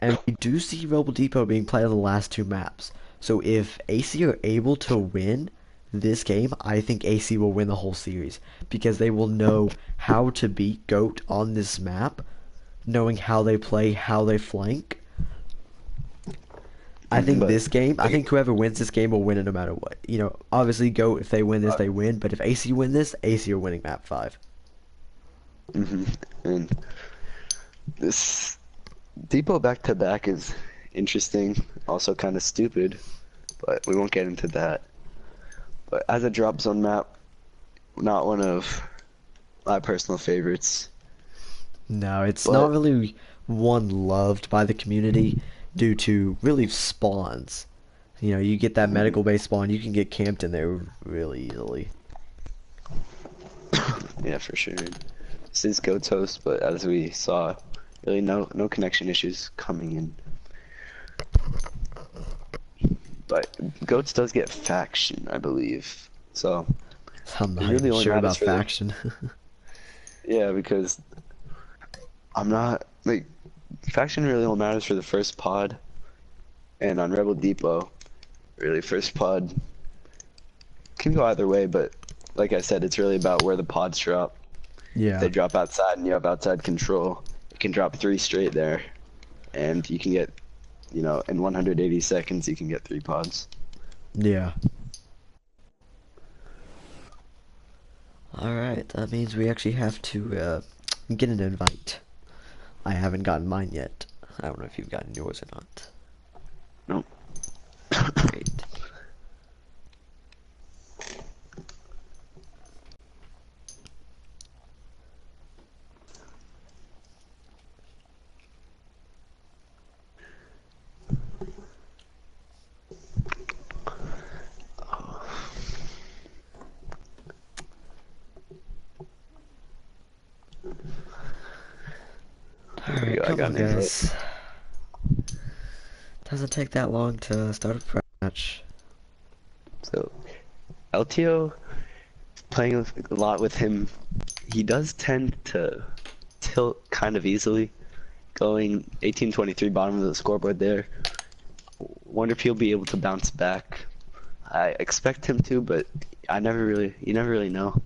Speaker 1: And we do see Rebel Depot being played on the last two maps. So if AC are able to win this game, I think AC will win the whole series because they will know how to beat GOAT on this map, knowing how they play, how they flank. I
Speaker 2: Mhm.
Speaker 1: think
Speaker 2: But
Speaker 1: this game, I think whoever wins this game will win it no matter what. Obviously GOAT, if they win this, they win. But if AC win this, AC are winning map 5.
Speaker 2: mhm. And this Depot back to back is interesting, also kind of stupid, but we won't get into that. But as a drop zone map, not one of my personal favorites.
Speaker 1: No, it's not
Speaker 2: But
Speaker 1: really one loved by the community due to really spawns. You get that medical
Speaker 2: mhm.
Speaker 1: base spawn, you can get camped in there really easily.
Speaker 2: Yeah, for sure. This is Go Toast, but as we saw, really no connection issues coming in. But Goats does get faction, I believe. So
Speaker 1: I'm
Speaker 2: it
Speaker 1: not
Speaker 2: really
Speaker 1: even
Speaker 2: only
Speaker 1: sure
Speaker 2: matters
Speaker 1: about
Speaker 2: for the,
Speaker 1: faction.
Speaker 2: yeah, because I'm not like faction really only matters for the first pod, and on Rebel Depot, really first pod can go either way, but like I said, it's really about where the pods drop. If
Speaker 1: Yeah,
Speaker 2: they drop outside and you have outside control, it can drop 3 straight there, and you can get, in 180 seconds, you can get 3 pods.
Speaker 1: yeah. Alright, that means we actually have to get an invite. I haven't gotten mine yet. I don't know if you've gotten yours or not.
Speaker 2: Nope.
Speaker 1: Great.
Speaker 2: There we
Speaker 1: Alright,
Speaker 2: go. I
Speaker 1: come
Speaker 2: got
Speaker 1: on
Speaker 2: an invite.
Speaker 1: guys. Doesn't take that long to start a match.
Speaker 2: So LTO playing a lot with him, he does tend to tilt kind of easily, going 18-23 bottom of the scoreboard there. Wonder if he'll be able to bounce back. I expect him to, but you never really know.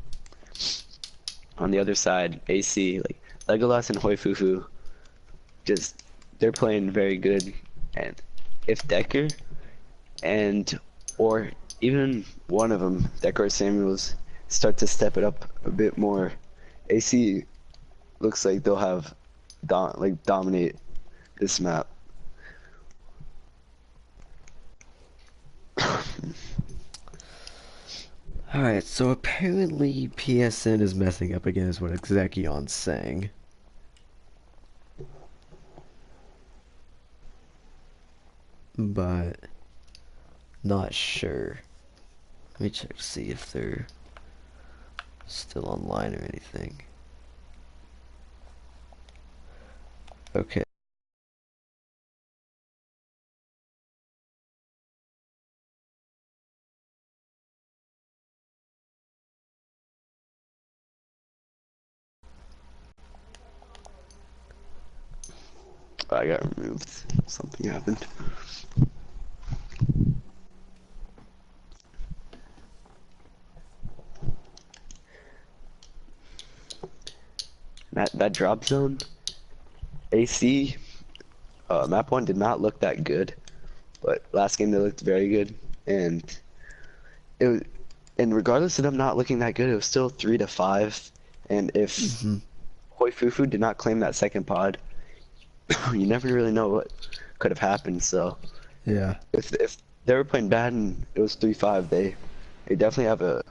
Speaker 2: On the other side, AC, like Legolas and Hoifufu, just they're playing very good. And if Decker and or even one of them, Decker or Samuels, start to step it up a bit more, AC looks like they'll have dominate this map.
Speaker 1: Alright, so apparently PSN is messing up again is what Exekion's saying. But not sure. Let me check to see if they're still online or anything. Okay.
Speaker 2: I got removed. Something happened. That drop zone, AC, map one did not look that good, but last game they looked very good, and it was, and regardless of them not looking that good, it was still 3-5, and if
Speaker 1: Hmm.
Speaker 2: Hoi Fufu did not claim that second pod, you never really know what could have happened. So
Speaker 1: Yeah.
Speaker 2: if they were playing bad and it was 3-5, they definitely have a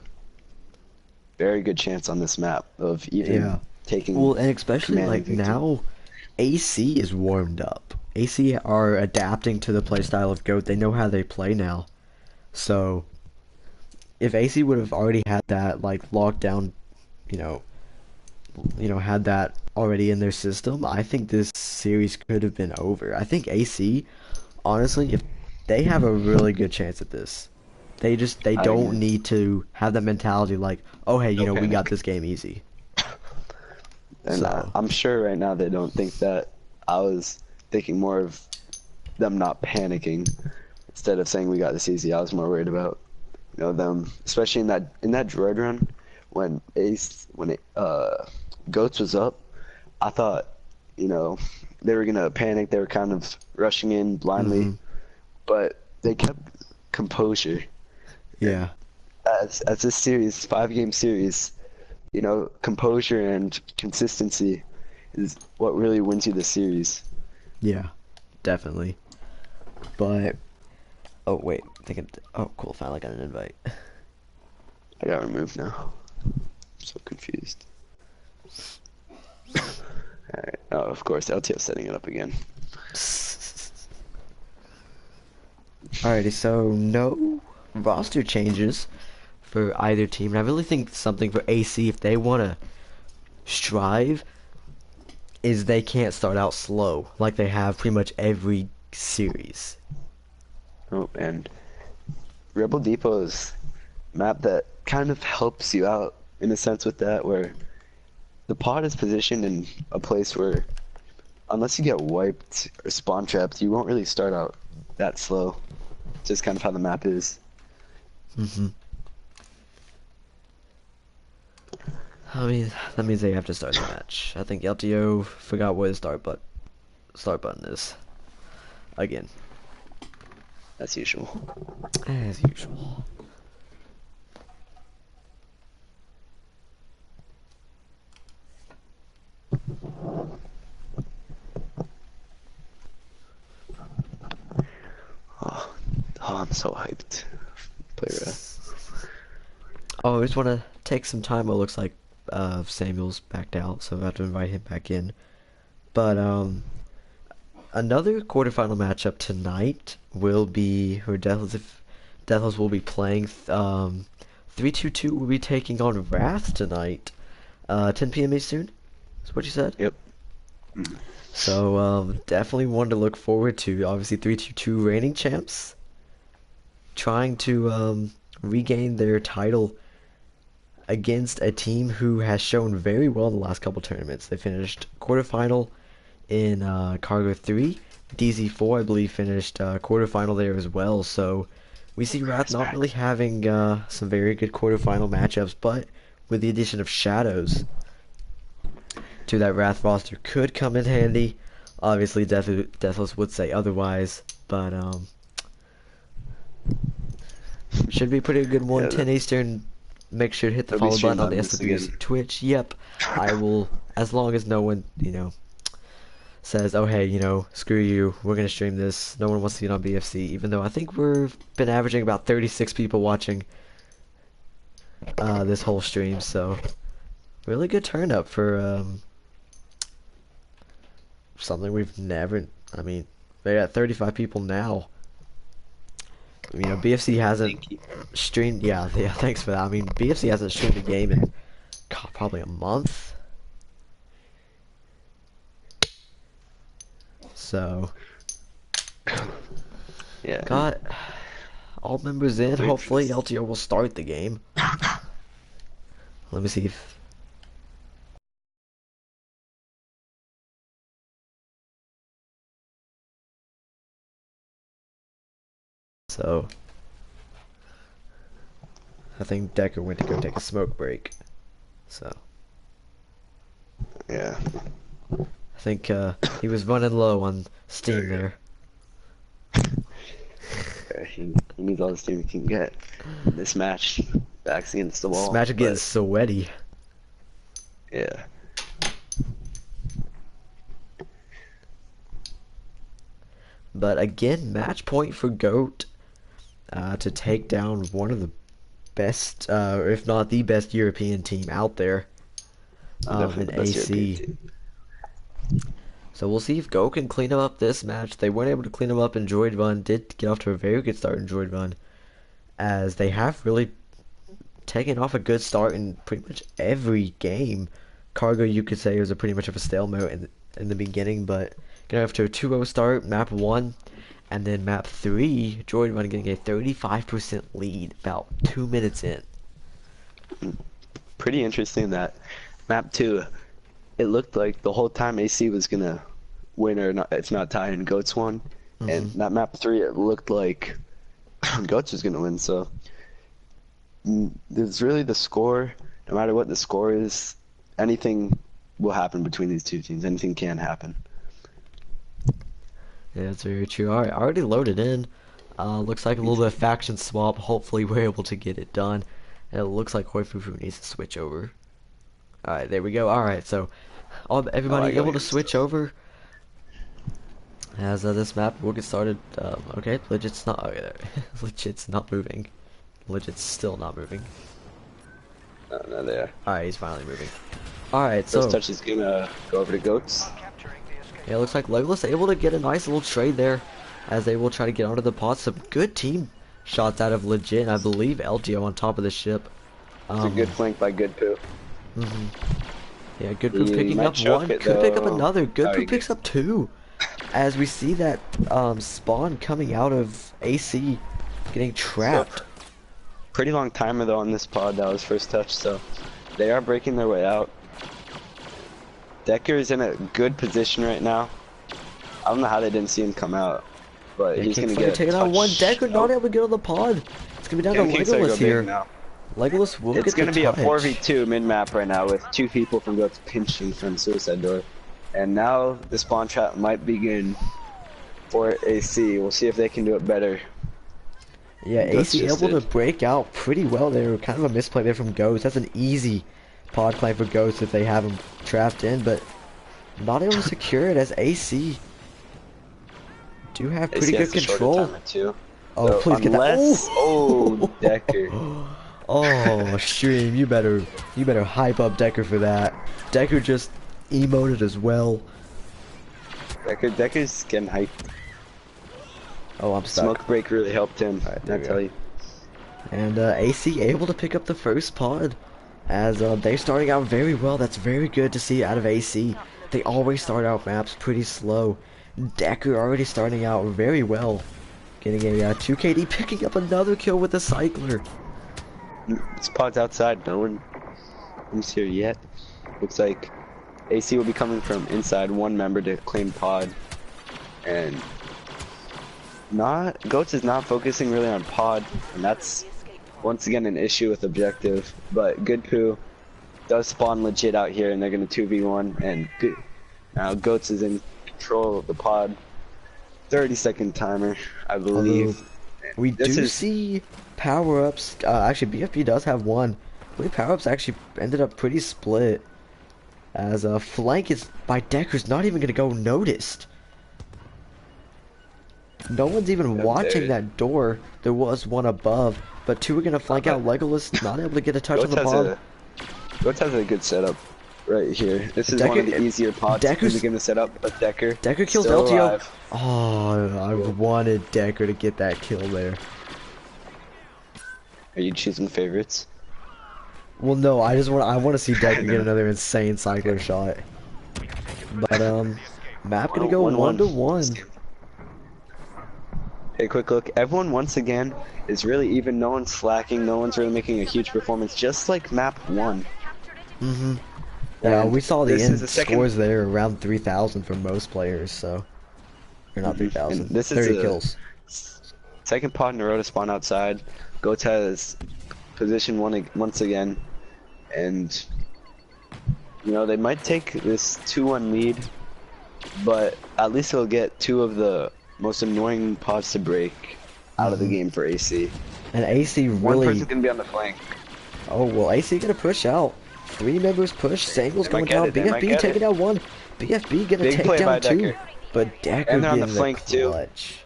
Speaker 2: very good chance on this map of even
Speaker 1: Yeah.
Speaker 2: taking
Speaker 1: Well, and especially
Speaker 2: commanding
Speaker 1: like
Speaker 2: victory.
Speaker 1: now, AC is warmed up. AC are adapting to the play style of GOAT. They know how they play now. So if AC would have already had that like locked down, you know, had that already in their system, I think this series could have been over. I think AC, honestly, if they have a really good chance at this, they
Speaker 2: I
Speaker 1: don't
Speaker 2: agree.
Speaker 1: need to have that mentality like, oh hey,
Speaker 2: No
Speaker 1: we got
Speaker 2: panic.
Speaker 1: this game easy.
Speaker 2: And
Speaker 1: So
Speaker 2: I'm sure right now they don't think that. I was thinking more of them not panicking instead of saying we got this easy. I was more worried about them, especially in that droid run when Goats was up. I thought you know they were gonna panic. They were kind of rushing in blindly,
Speaker 1: hmm.
Speaker 2: but they kept composure. And
Speaker 1: Yeah,
Speaker 2: as this series, 5 game series, composure and consistency is what really wins you the series.
Speaker 1: yeah, definitely. But oh wait, thinking. Oh cool, finally got an invite.
Speaker 2: I got removed now. I'm so confused. Alright. Oh, of course, LTF setting it up again.
Speaker 1: Alrighty, so no roster changes for either team, and I really think something for AC if they want to strive is they can't start out slow like they have pretty much every series.
Speaker 2: Oh, and Rebel Depot's map that kind of helps you out in a sense with that, where the pod is positioned in a place where, unless you get wiped or spawn trapped, you won't really start out that slow. Just kind of how the map is.
Speaker 1: Hmm. I mean, that means they have to start the match. I think LTO forgot what his start button is again,
Speaker 2: As usual.
Speaker 1: as usual.
Speaker 2: Oh, I'm so hyped. Play Wrath.
Speaker 1: Oh, I just want to take some time. It looks like Samuel's backed out, so I have to invite him back in. But another quarterfinal matchup tonight will be where Deathless will be playing. 322 will be taking on Wrath tonight. 10 p.m. Eastern. Is what you said.
Speaker 2: Yep. Mhm.
Speaker 1: So definitely one to look forward to. Obviously, 322 reigning champs trying to regain their title against a team who has shown very well in the last couple tournaments. They finished quarterfinal in Cargo 3. DZ4, I believe, finished quarterfinal there as well. So we see Wrath
Speaker 2: Wrath's
Speaker 1: not
Speaker 2: back.
Speaker 1: really having some very good quarterfinal matchups, but with the addition of Shadows to that Wrath roster could come in handy. Obviously, Deathless would say otherwise, but should be a pretty good one.
Speaker 2: Yeah,
Speaker 1: 10 Eastern. Make sure to hit the
Speaker 2: they'll be
Speaker 1: follow button
Speaker 2: streamed
Speaker 1: on the
Speaker 2: on this
Speaker 1: SWC
Speaker 2: again.
Speaker 1: Twitch. Yep, I will, as long as no one, says, oh hey, screw you, we're gonna stream this. No one wants to see it on BFC, even though I think we've been averaging about 36 people watching this whole stream, so really good turn up for something we've never. I mean, they're at 35 people now. BFC hasn't
Speaker 2: Thank you.
Speaker 1: streamed. Yeah, yeah. Thanks for that. I mean, BFC hasn't streamed a game in God, probably a month. So
Speaker 2: Yeah, and
Speaker 1: got all members in.
Speaker 2: let's wait for
Speaker 1: Hopefully,
Speaker 2: this.
Speaker 1: LTO will start the game. Let me see if So I think Decker went to go take a smoke break. So
Speaker 2: Yeah.
Speaker 1: I think he was running low on steam there.
Speaker 2: He needs all the steam he can get. This match, backs against the
Speaker 1: This
Speaker 2: wall.
Speaker 1: match is getting
Speaker 2: but,
Speaker 1: sweaty.
Speaker 2: yeah.
Speaker 1: But again, match point for GOAT to take down one of the best, if not the best European team out there
Speaker 2: Definitely
Speaker 1: in
Speaker 2: the best European
Speaker 1: AC.
Speaker 2: team.
Speaker 1: So we'll see if GOAT can clean up this match. They weren't able to clean them up in Droid Run. Did get off to a very good start in Droid Run, as they have really taken off a good start in pretty much every game. Cargo, you could say, was a pretty much of a stalemate in the beginning, but getting off to a 2-0 start, map 1, and then map 3, Droid Run getting a 35% lead about 2 minutes in.
Speaker 2: Pretty interesting that map 2, it looked like the whole time AC was gonna win or not, it's not tied and Goats won. And that map 3, it looked like Goats was gonna win. So there's really the score. No matter what the score is, anything will happen between these two teams. Anything can happen.
Speaker 1: Yeah, that's very true. Alright, already loaded in. Looks like a little bit of faction swap. Hopefully we're able to get it done. And it looks like Hoifufu needs to switch over. Alright, there we go. Alright, so everybody able to switch over. As this map will get started. Okay, Legit's not. Okay, there. Legit's not moving. Legit's still not moving.
Speaker 2: No, there.
Speaker 1: Alright, he's finally moving. Alright,
Speaker 2: First
Speaker 1: so
Speaker 2: touch is gonna go over to Goats.
Speaker 3: Capturing the escape.
Speaker 1: yeah, it looks like Legolas able to get a nice little trade there, as they will try to get onto the pod. Some good team shots out of Legit, and I believe LGO on top of the ship.
Speaker 2: It's a good flank by Good Poo.
Speaker 1: Yeah, Good Poo
Speaker 2: He
Speaker 1: picking
Speaker 2: might
Speaker 1: up
Speaker 2: choke
Speaker 1: one,
Speaker 2: it,
Speaker 1: could pick up
Speaker 2: though.
Speaker 1: another. Good
Speaker 2: Oh,
Speaker 1: Poo
Speaker 2: he
Speaker 1: picks
Speaker 2: gets-
Speaker 1: up two, as we see that spawn coming out of AC getting trapped.
Speaker 2: Pretty long timer though on this pod. That was first touch, so they are breaking their way out. Decker is in a good position right now. I don't know how they didn't see him come out, but
Speaker 1: Yeah,
Speaker 2: he's gonna
Speaker 1: Kingslayer
Speaker 2: get
Speaker 1: taking
Speaker 2: touch.
Speaker 1: out one. Decker not
Speaker 2: Nope.
Speaker 1: able to get on the pod. It's gonna be down
Speaker 2: Can
Speaker 1: to
Speaker 2: Kingslayer go
Speaker 1: Legolas
Speaker 2: big
Speaker 1: here.
Speaker 2: now?
Speaker 1: Legolas will
Speaker 2: It's
Speaker 1: get
Speaker 2: gonna
Speaker 1: the
Speaker 2: be a
Speaker 1: touch.
Speaker 2: 4v2 mid map right now with two people from Goats pinching from Suicide Door, and now the spawn trap might begin for AC. We'll see if they can do it better.
Speaker 1: Yeah,
Speaker 2: Goats
Speaker 1: AC
Speaker 2: just
Speaker 1: able to
Speaker 2: did.
Speaker 1: break out pretty well there. Kind of a misplay there from Ghost. That's an easy pod claim for Ghost if they have him trapped in, but not able to secure it as AC do have pretty
Speaker 2: AC has
Speaker 1: good
Speaker 2: the shorter
Speaker 1: control.
Speaker 2: timer too.
Speaker 1: Oh,
Speaker 2: So
Speaker 1: please get that.
Speaker 2: unless,
Speaker 1: Oh!
Speaker 2: oh, Decker.
Speaker 1: Oh, Stream, you better hype up Decker for that. Decker just emoted as well.
Speaker 2: Decker's getting hyped.
Speaker 1: Oh, I'm stuck.
Speaker 2: Smoke break really helped him.
Speaker 1: Alright, there
Speaker 2: I
Speaker 1: we
Speaker 2: tell
Speaker 1: go.
Speaker 2: you.
Speaker 1: And AC able to pick up the first pod, as they're starting out very well. That's very good to see out of AC. They always start out maps pretty slow. Decker already starting out very well, getting a 2KD, picking up another kill with the cycler.
Speaker 2: This pod's outside. No one's here yet. Looks like AC will be coming from inside. One member to claim pod, and Goats is not focusing really on pod, and that's once again an issue with objective. But Good Poo does spawn legit out here, and they're gonna 2v1. And now Goats is in control of the pod. 30-second timer, I believe.
Speaker 1: We
Speaker 2: This
Speaker 1: do
Speaker 2: is-
Speaker 1: see power-ups. Actually, BFB does have one. I believe power-ups actually ended up pretty split, as a flank is by Decker's not even gonna go noticed. No one's even
Speaker 2: Yeah,
Speaker 1: watching
Speaker 2: there-
Speaker 1: that door. There was one above, but two are gonna flank out Legolas, not able to get a touch on
Speaker 2: Goats
Speaker 1: the pod.
Speaker 2: Goats has a good setup right here. This is one
Speaker 1: Decker-
Speaker 2: of the easier pods
Speaker 1: Decker's-
Speaker 2: in the game to set up, but Decker
Speaker 1: Kills
Speaker 2: still
Speaker 1: LTO.
Speaker 2: alive.
Speaker 1: Oh, I wanted Decker to get that kill there.
Speaker 2: Are you choosing favorites?
Speaker 1: Well, no, I want to see Decker get another insane cycler shot. But map gonna go 1-1.
Speaker 2: Hey, quick look. Everyone once again is really even. No one's slacking. No one's really making a huge performance, just like map 1.
Speaker 1: Yeah,
Speaker 2: And
Speaker 1: we saw the
Speaker 2: this
Speaker 1: end
Speaker 2: is the second-
Speaker 1: scores there around 3,000 for most players, so or not 3,000.
Speaker 2: And this is
Speaker 1: 30
Speaker 2: a-
Speaker 1: kills.
Speaker 2: Second pod in a row to spawn outside. G.O.A.T has position once again, and you know they might take this 2-1 lead, but at least they'll get two of the most annoying pods to break out of the game for AC.
Speaker 1: And AC
Speaker 2: One
Speaker 1: really.
Speaker 2: person's gonna be on the flank.
Speaker 1: Oh well, AC gonna push out. 3 members push. Sangle's
Speaker 2: They might
Speaker 1: going
Speaker 2: get
Speaker 1: down.
Speaker 2: it, they might
Speaker 1: BFB
Speaker 2: get
Speaker 1: taking
Speaker 2: it.
Speaker 1: down 1. BFB gonna
Speaker 2: Big
Speaker 1: take
Speaker 2: play by
Speaker 1: down 2.
Speaker 2: Decker.
Speaker 1: But Decker
Speaker 2: And they're on the
Speaker 1: getting
Speaker 2: flank, too.
Speaker 1: clutch.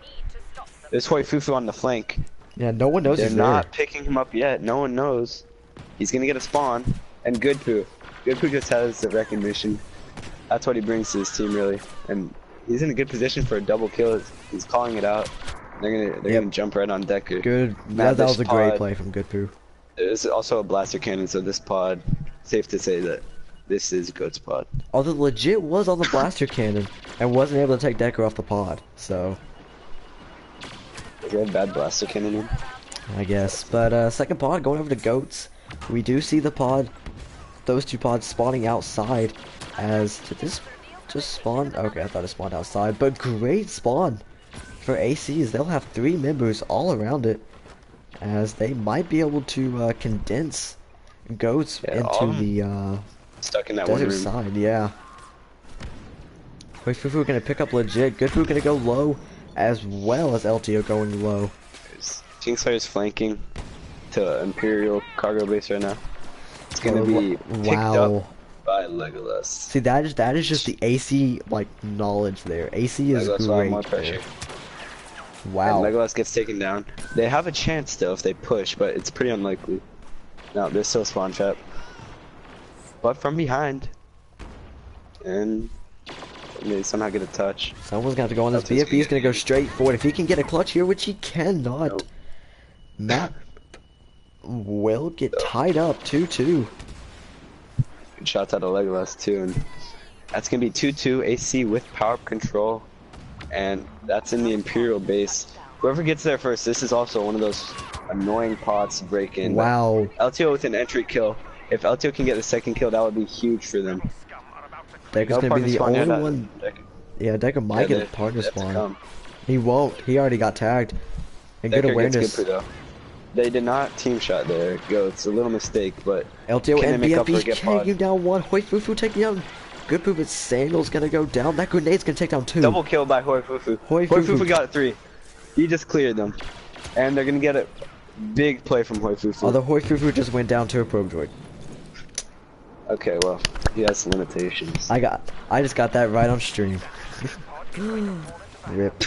Speaker 2: There's Fufu on the flank.
Speaker 1: Yeah, no one knows
Speaker 2: They're
Speaker 1: he's
Speaker 2: not
Speaker 1: there.
Speaker 2: picking him up yet. No one knows. He's gonna get a spawn. And Good Poo just has the recognition. That's what he brings to his team, really. And he's in a good position for a double kill. He's calling it out. They're gonna jump right on Decker.
Speaker 1: Good.
Speaker 2: Now
Speaker 1: That was
Speaker 2: this
Speaker 1: a great
Speaker 2: pod-
Speaker 1: play from Good Poo.
Speaker 2: There's also a blaster cannon, so this pod, safe to say that this is G.O.A.T's pod.
Speaker 1: Although legit was on the blaster cannon and wasn't able to take Decker off the pod. So
Speaker 2: Is that a bad blaster cannon in?
Speaker 1: I guess. But second pod going over to Goats. We do see the pod, those 2 pods spawning outside. As did this just spawn? Okay, I thought it spawned outside. But great spawn for ACs. They'll have 3 members all around it, as they might be able to condense Goats
Speaker 2: all
Speaker 1: into
Speaker 2: of
Speaker 1: the
Speaker 2: Stuck in that one
Speaker 1: desert
Speaker 2: room.
Speaker 1: side. Yeah. Wait, Fufu gonna pick up legit. Good Fu gonna go low, as well as LTO going low.
Speaker 2: Kingslayer's flanking to Imperial cargo base right now. It's gonna be picked up by Legolas.
Speaker 1: See, that is just the AC like knowledge there. AC is
Speaker 2: Legolas will have more
Speaker 1: great.
Speaker 2: pressure.
Speaker 1: Wow.
Speaker 2: And Legolas gets taken down. They have a chance still if they push, but it's pretty unlikely. No, there's still spawn trap. But from behind. And they somehow get a touch.
Speaker 1: Someone's gonna have to go on this.
Speaker 2: That's
Speaker 1: BFB is
Speaker 2: gonna
Speaker 1: gonna go
Speaker 2: get-
Speaker 1: straight forward. If he can get a clutch here, which he cannot,
Speaker 2: Nope.
Speaker 1: Matt will get tied up 2-2.
Speaker 2: Good shots out of Legolas too, and that's gonna be 2-2 AC with power up control, and that's in the Imperial base. Whoever gets there first, this is also one of those annoying pods to break in. but
Speaker 1: Wow.
Speaker 2: LTO with an entry kill. If LTO can get the second kill, that would be huge for them.
Speaker 1: Decker's
Speaker 2: No
Speaker 1: gonna be
Speaker 2: partner
Speaker 1: the
Speaker 2: spawn yet,
Speaker 1: only one. Yeah, Decker might get a partner
Speaker 2: they have to
Speaker 1: spawn.
Speaker 2: come.
Speaker 1: He won't. He already got tagged. And good
Speaker 2: Decker gets
Speaker 1: awareness.
Speaker 2: good for though. They did not team shot there. Go, it's a little mistake, but
Speaker 1: LTO
Speaker 2: can
Speaker 1: and
Speaker 2: they make up for a
Speaker 1: BFB's
Speaker 2: get pod?
Speaker 1: taking down 1. Hoi Fufu taking down. Good poop, but Sandal's gonna go down. That grenade's gonna take down 2.
Speaker 2: Double kill by Hoi Fufu.
Speaker 1: Hoi
Speaker 2: Hoi
Speaker 1: Fufu.
Speaker 2: Fufu got 3. He just cleared them. And they're gonna get a big play from Hoi Fufu.
Speaker 1: Although Hoi Fufu just went down to a probe droid.
Speaker 2: Okay, well, he has limitations.
Speaker 1: I just got that right on stream. Rip.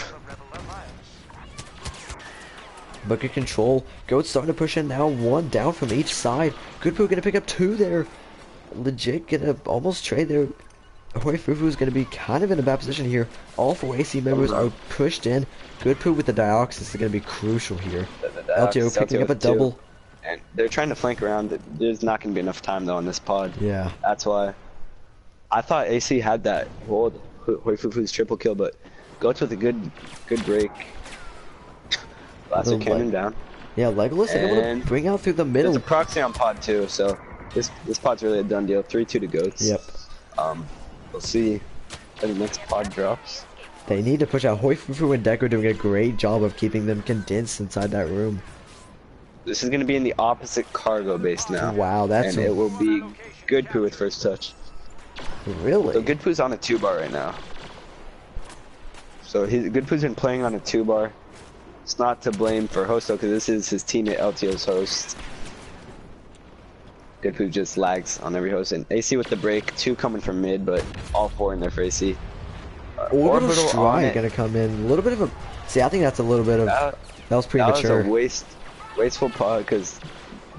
Speaker 1: Bucket control. Goat's starting to push in now. 1 down from each side. Good Poo gonna pick up 2 there. Legit gonna almost trade there. Hoi Fufu's gonna be kind of in a bad position here. All 4 AC members are pushed in. Good Poo with the Dioxys is gonna be crucial here. LTO picking up a
Speaker 2: with 2.
Speaker 1: double.
Speaker 2: And they're trying to flank around. There's not gonna be enough time though on this pod.
Speaker 1: Yeah.
Speaker 2: That's why. I thought AC had that hold Hoi Fufu's triple kill, but Goats with a good break. Blaster
Speaker 1: Little
Speaker 2: cannon
Speaker 1: light.
Speaker 2: down.
Speaker 1: Yeah, Legolas able
Speaker 2: And
Speaker 1: to bring out through the
Speaker 2: There's
Speaker 1: middle.
Speaker 2: a proxy on pod too, so this pod's really a done deal. 3-2 to Goats.
Speaker 1: Yep.
Speaker 2: We'll see when the next pod drops.
Speaker 1: They need to push out. Hoi Fufu and Decker doing a great job of keeping them condensed inside that room.
Speaker 2: This is gonna be in the opposite cargo base now.
Speaker 1: Wow, that's
Speaker 2: and it will be Good Poo with first touch.
Speaker 1: really.
Speaker 2: So Good Poo's on a 2-bar right now. So Good Poo's been playing on a 2-bar. It's not to blame for Hosto because this is his teammate LTO's host. Good Poo just lags on every host, and AC with the break. 2 coming from mid, but all 4 in there for AC.
Speaker 1: Orbital
Speaker 2: on
Speaker 1: Strike
Speaker 2: it.
Speaker 1: gonna come in. A little bit of a. See, I think that's a little bit of.
Speaker 2: That,
Speaker 1: That was
Speaker 2: that was
Speaker 1: premature.
Speaker 2: a wasteful pod because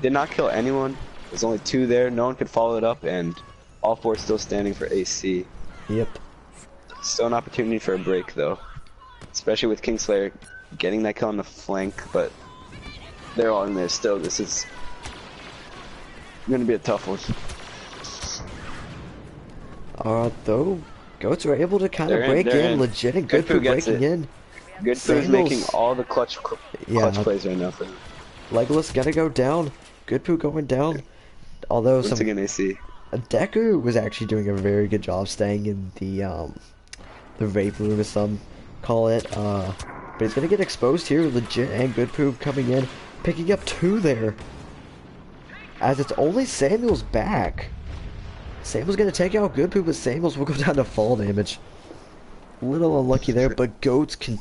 Speaker 2: did not kill anyone. There's only 2 there. No one could follow it up, and all 4 still standing for AC.
Speaker 1: Yep.
Speaker 2: Still an opportunity for a break though, especially with Kingslayer getting that kill on the flank, but they're all in there still. This is gonna be a tough one.
Speaker 1: Though, Goats are able to kind of
Speaker 2: They're in,
Speaker 1: break
Speaker 2: they're
Speaker 1: in.
Speaker 2: in.
Speaker 1: Legit and
Speaker 2: Good
Speaker 1: good for
Speaker 2: Poo gets
Speaker 1: breaking
Speaker 2: it.
Speaker 1: in.
Speaker 2: Good Poo is
Speaker 1: Sandals-
Speaker 2: making all the clutch
Speaker 1: Yeah.
Speaker 2: plays right now for them.
Speaker 1: Legolas gonna go down. Good Poo going down. Although
Speaker 2: Once
Speaker 1: some
Speaker 2: again, AC.
Speaker 1: Decker was actually doing a very good job staying in the rape room, as some call it. But he's gonna get exposed here. Legit and Good Poop coming in, picking up 2 there. As it's only Samuel's back. Samuel's gonna take out Good Poop, but Samuel's will go down to fall damage. Little unlucky there, but Goats can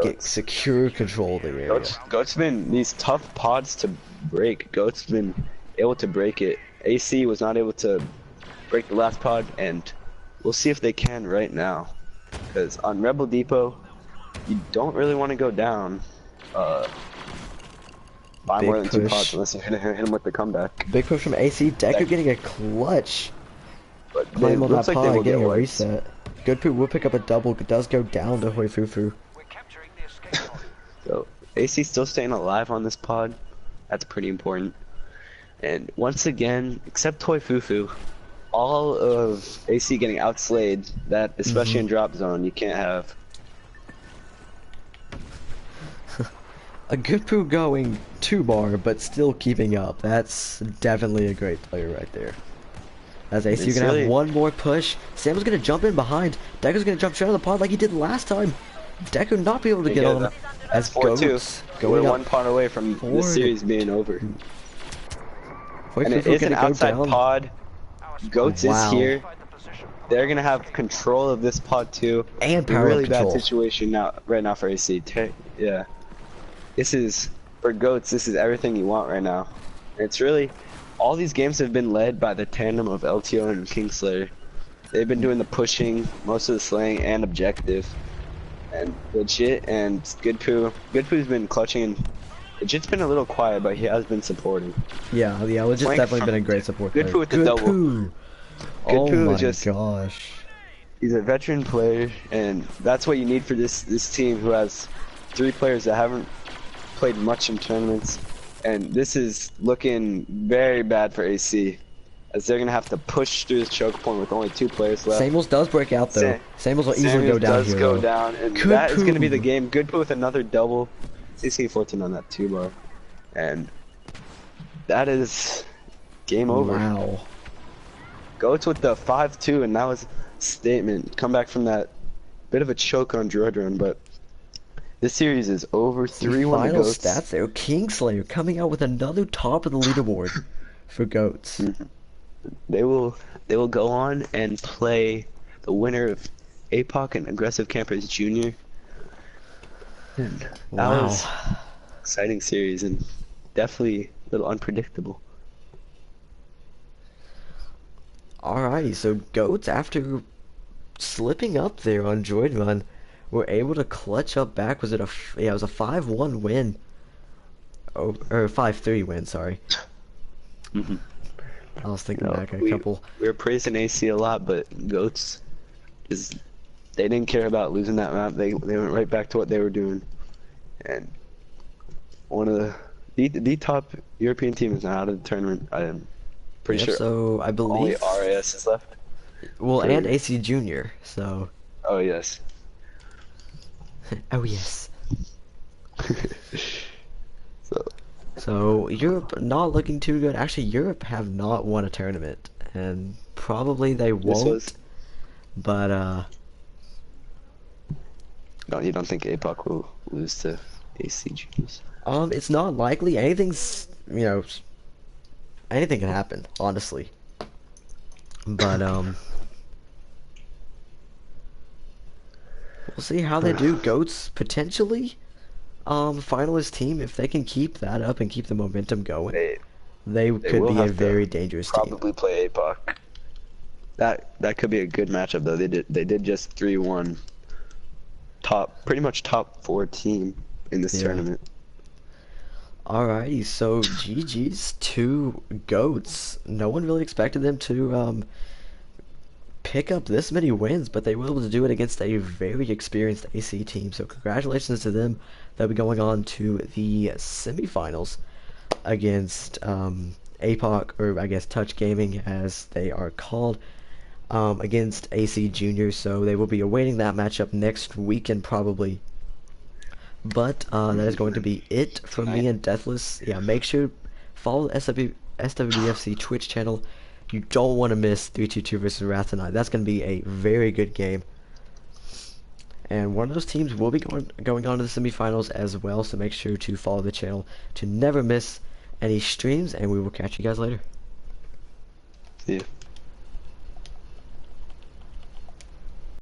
Speaker 1: get secure control of the area.
Speaker 2: Goat's been these tough pods to break. Goat's been able to break it. AC was not able to break the last pod, and we'll see if they can right now. Because on Rebel Depot, you don't really want to go down by more than 2 pods unless you hit him with the comeback.
Speaker 1: Big push from AC. Deku getting a clutch
Speaker 2: But
Speaker 1: claim on that
Speaker 2: like they will
Speaker 1: pod,
Speaker 2: get
Speaker 1: getting a
Speaker 2: wiped.
Speaker 1: reset. Good Poop will pick up a double. It does go down to Huifufu.
Speaker 3: We're capturing the escape pod.
Speaker 2: So AC still staying alive on this pod. That's pretty important. And once again, except Toy Fufu, all of AC getting outslayed. That especially in drop zone, you can't have.
Speaker 1: A Good Poop going 2-bar, but still keeping up. That's definitely a great player right there. As AC
Speaker 2: It's
Speaker 1: gonna
Speaker 2: really-
Speaker 1: have one more push. Sam's gonna jump in behind. Deku's gonna jump straight on the pod like he did last time. Deku not be able to get
Speaker 2: Yeah,
Speaker 1: on.
Speaker 2: that-
Speaker 1: As
Speaker 2: 4-2.
Speaker 1: Goats
Speaker 2: We're
Speaker 1: going up.
Speaker 2: one pod away from
Speaker 1: forward.
Speaker 2: this series being over. And it
Speaker 1: Huifufu
Speaker 2: is an
Speaker 1: gonna go
Speaker 2: outside
Speaker 1: down.
Speaker 2: pod.
Speaker 3: Our squad
Speaker 2: Goats
Speaker 1: Wow.
Speaker 2: is here.
Speaker 3: occupied the position.
Speaker 2: They're gonna have control of this pod too.
Speaker 1: And power
Speaker 2: really
Speaker 1: up control.
Speaker 2: bad situation now, right now for AC. Yeah, this is for Goats. This is everything you want right now. It's really all these games have been led by the tandem of LTO and Kingslayer. They've been doing the pushing, most of the slaying, and objective, and legit and Good Poo. Good Poo's been clutching, and legit's been a little quiet, but he has been supporting.
Speaker 1: Yeah, Legit's
Speaker 2: Flank
Speaker 1: definitely
Speaker 2: from-
Speaker 1: been a great support
Speaker 2: Good
Speaker 1: player.
Speaker 2: Poo with the
Speaker 1: Good
Speaker 2: double.
Speaker 1: Poo.
Speaker 2: Good
Speaker 1: Oh
Speaker 2: Poo
Speaker 1: my
Speaker 2: just-
Speaker 1: gosh.
Speaker 2: He's a veteran player, and that's what you need for this team who has 3 players that haven't played much in tournaments, and this is looking very bad for AC, as they're gonna have to push through this choke point with only 2 players left.
Speaker 1: Samuels does break out though. Samuels will easily
Speaker 2: Samuels
Speaker 1: go down
Speaker 2: does
Speaker 1: here.
Speaker 2: go
Speaker 1: though.
Speaker 2: down, and
Speaker 1: Good
Speaker 2: that is gonna be
Speaker 1: Poo.
Speaker 2: the game. Good Poo with another double, 16-14 on that 2-bar, and that is game over.
Speaker 1: Wow.
Speaker 2: Goats with the 5-2, and that was a statement. Come back from that bit of a choke on Droid Run, but this series is over. 3-1 to
Speaker 1: Final
Speaker 2: Goats.
Speaker 1: stats there. Kingslayer coming out with another top of the leaderboard for Goats.
Speaker 2: They will go on and play the winner of APOC and Aggressive Campers Junior. And that
Speaker 1: Wow.
Speaker 2: was an exciting series and definitely a little unpredictable.
Speaker 1: Alrighty, so Goats, after slipping up there on Droid Run, were able to clutch up back. Was it it was a 5-1 win. Oh, or 5-3 win, sorry.
Speaker 2: Mhm.
Speaker 1: I was thinking
Speaker 2: You know,
Speaker 1: back a
Speaker 2: we
Speaker 1: couple.
Speaker 2: were praising AC a lot, but Goats is they didn't care about losing that map. They went right back to what they were doing, and one of the top European team is now out of the tournament. I am pretty
Speaker 1: Yep,
Speaker 2: sure
Speaker 1: so I
Speaker 2: only
Speaker 1: believe
Speaker 2: RAS is left.
Speaker 1: well,
Speaker 2: for-
Speaker 1: and AC Junior. So
Speaker 2: Oh yes.
Speaker 1: oh yes.
Speaker 2: So
Speaker 1: So Europe not looking too good. Actually, Europe have not won a tournament, and probably they
Speaker 2: this
Speaker 1: won't.
Speaker 2: was.
Speaker 1: But
Speaker 2: No, you don't think APOC will lose to AC Juniors?
Speaker 1: it's not likely. Anything can happen, honestly. But we'll see how they do. Goats potentially finalist team if they can keep that up and keep the momentum going. They could
Speaker 2: will
Speaker 1: be a
Speaker 2: have to
Speaker 1: very dangerous team.
Speaker 2: Probably play APOC. That could be a good matchup though. They did just 3-1. Pretty much top 4 team in this
Speaker 1: Yeah.
Speaker 2: tournament.
Speaker 1: Alrighty, so GG's to Goats. No one really expected them to pick up this many wins, but they were able to do it against a very experienced AC team. So congratulations to them. They'll be going on to the semifinals against APOC, or I guess Touch Gaming as they are called, against AC Junior. So they will be awaiting that matchup next weekend probably. But that is going to be it from me and Deathless. Yeah, make sure follow the SWBFC Twitch channel. You don't want to miss 322 versus Wrath tonight. That's going to be a very good game. and one of those teams will be going on to the semifinals as well. So make sure to follow the channel to never miss any streams, and we will catch you guys later.
Speaker 2: See ya.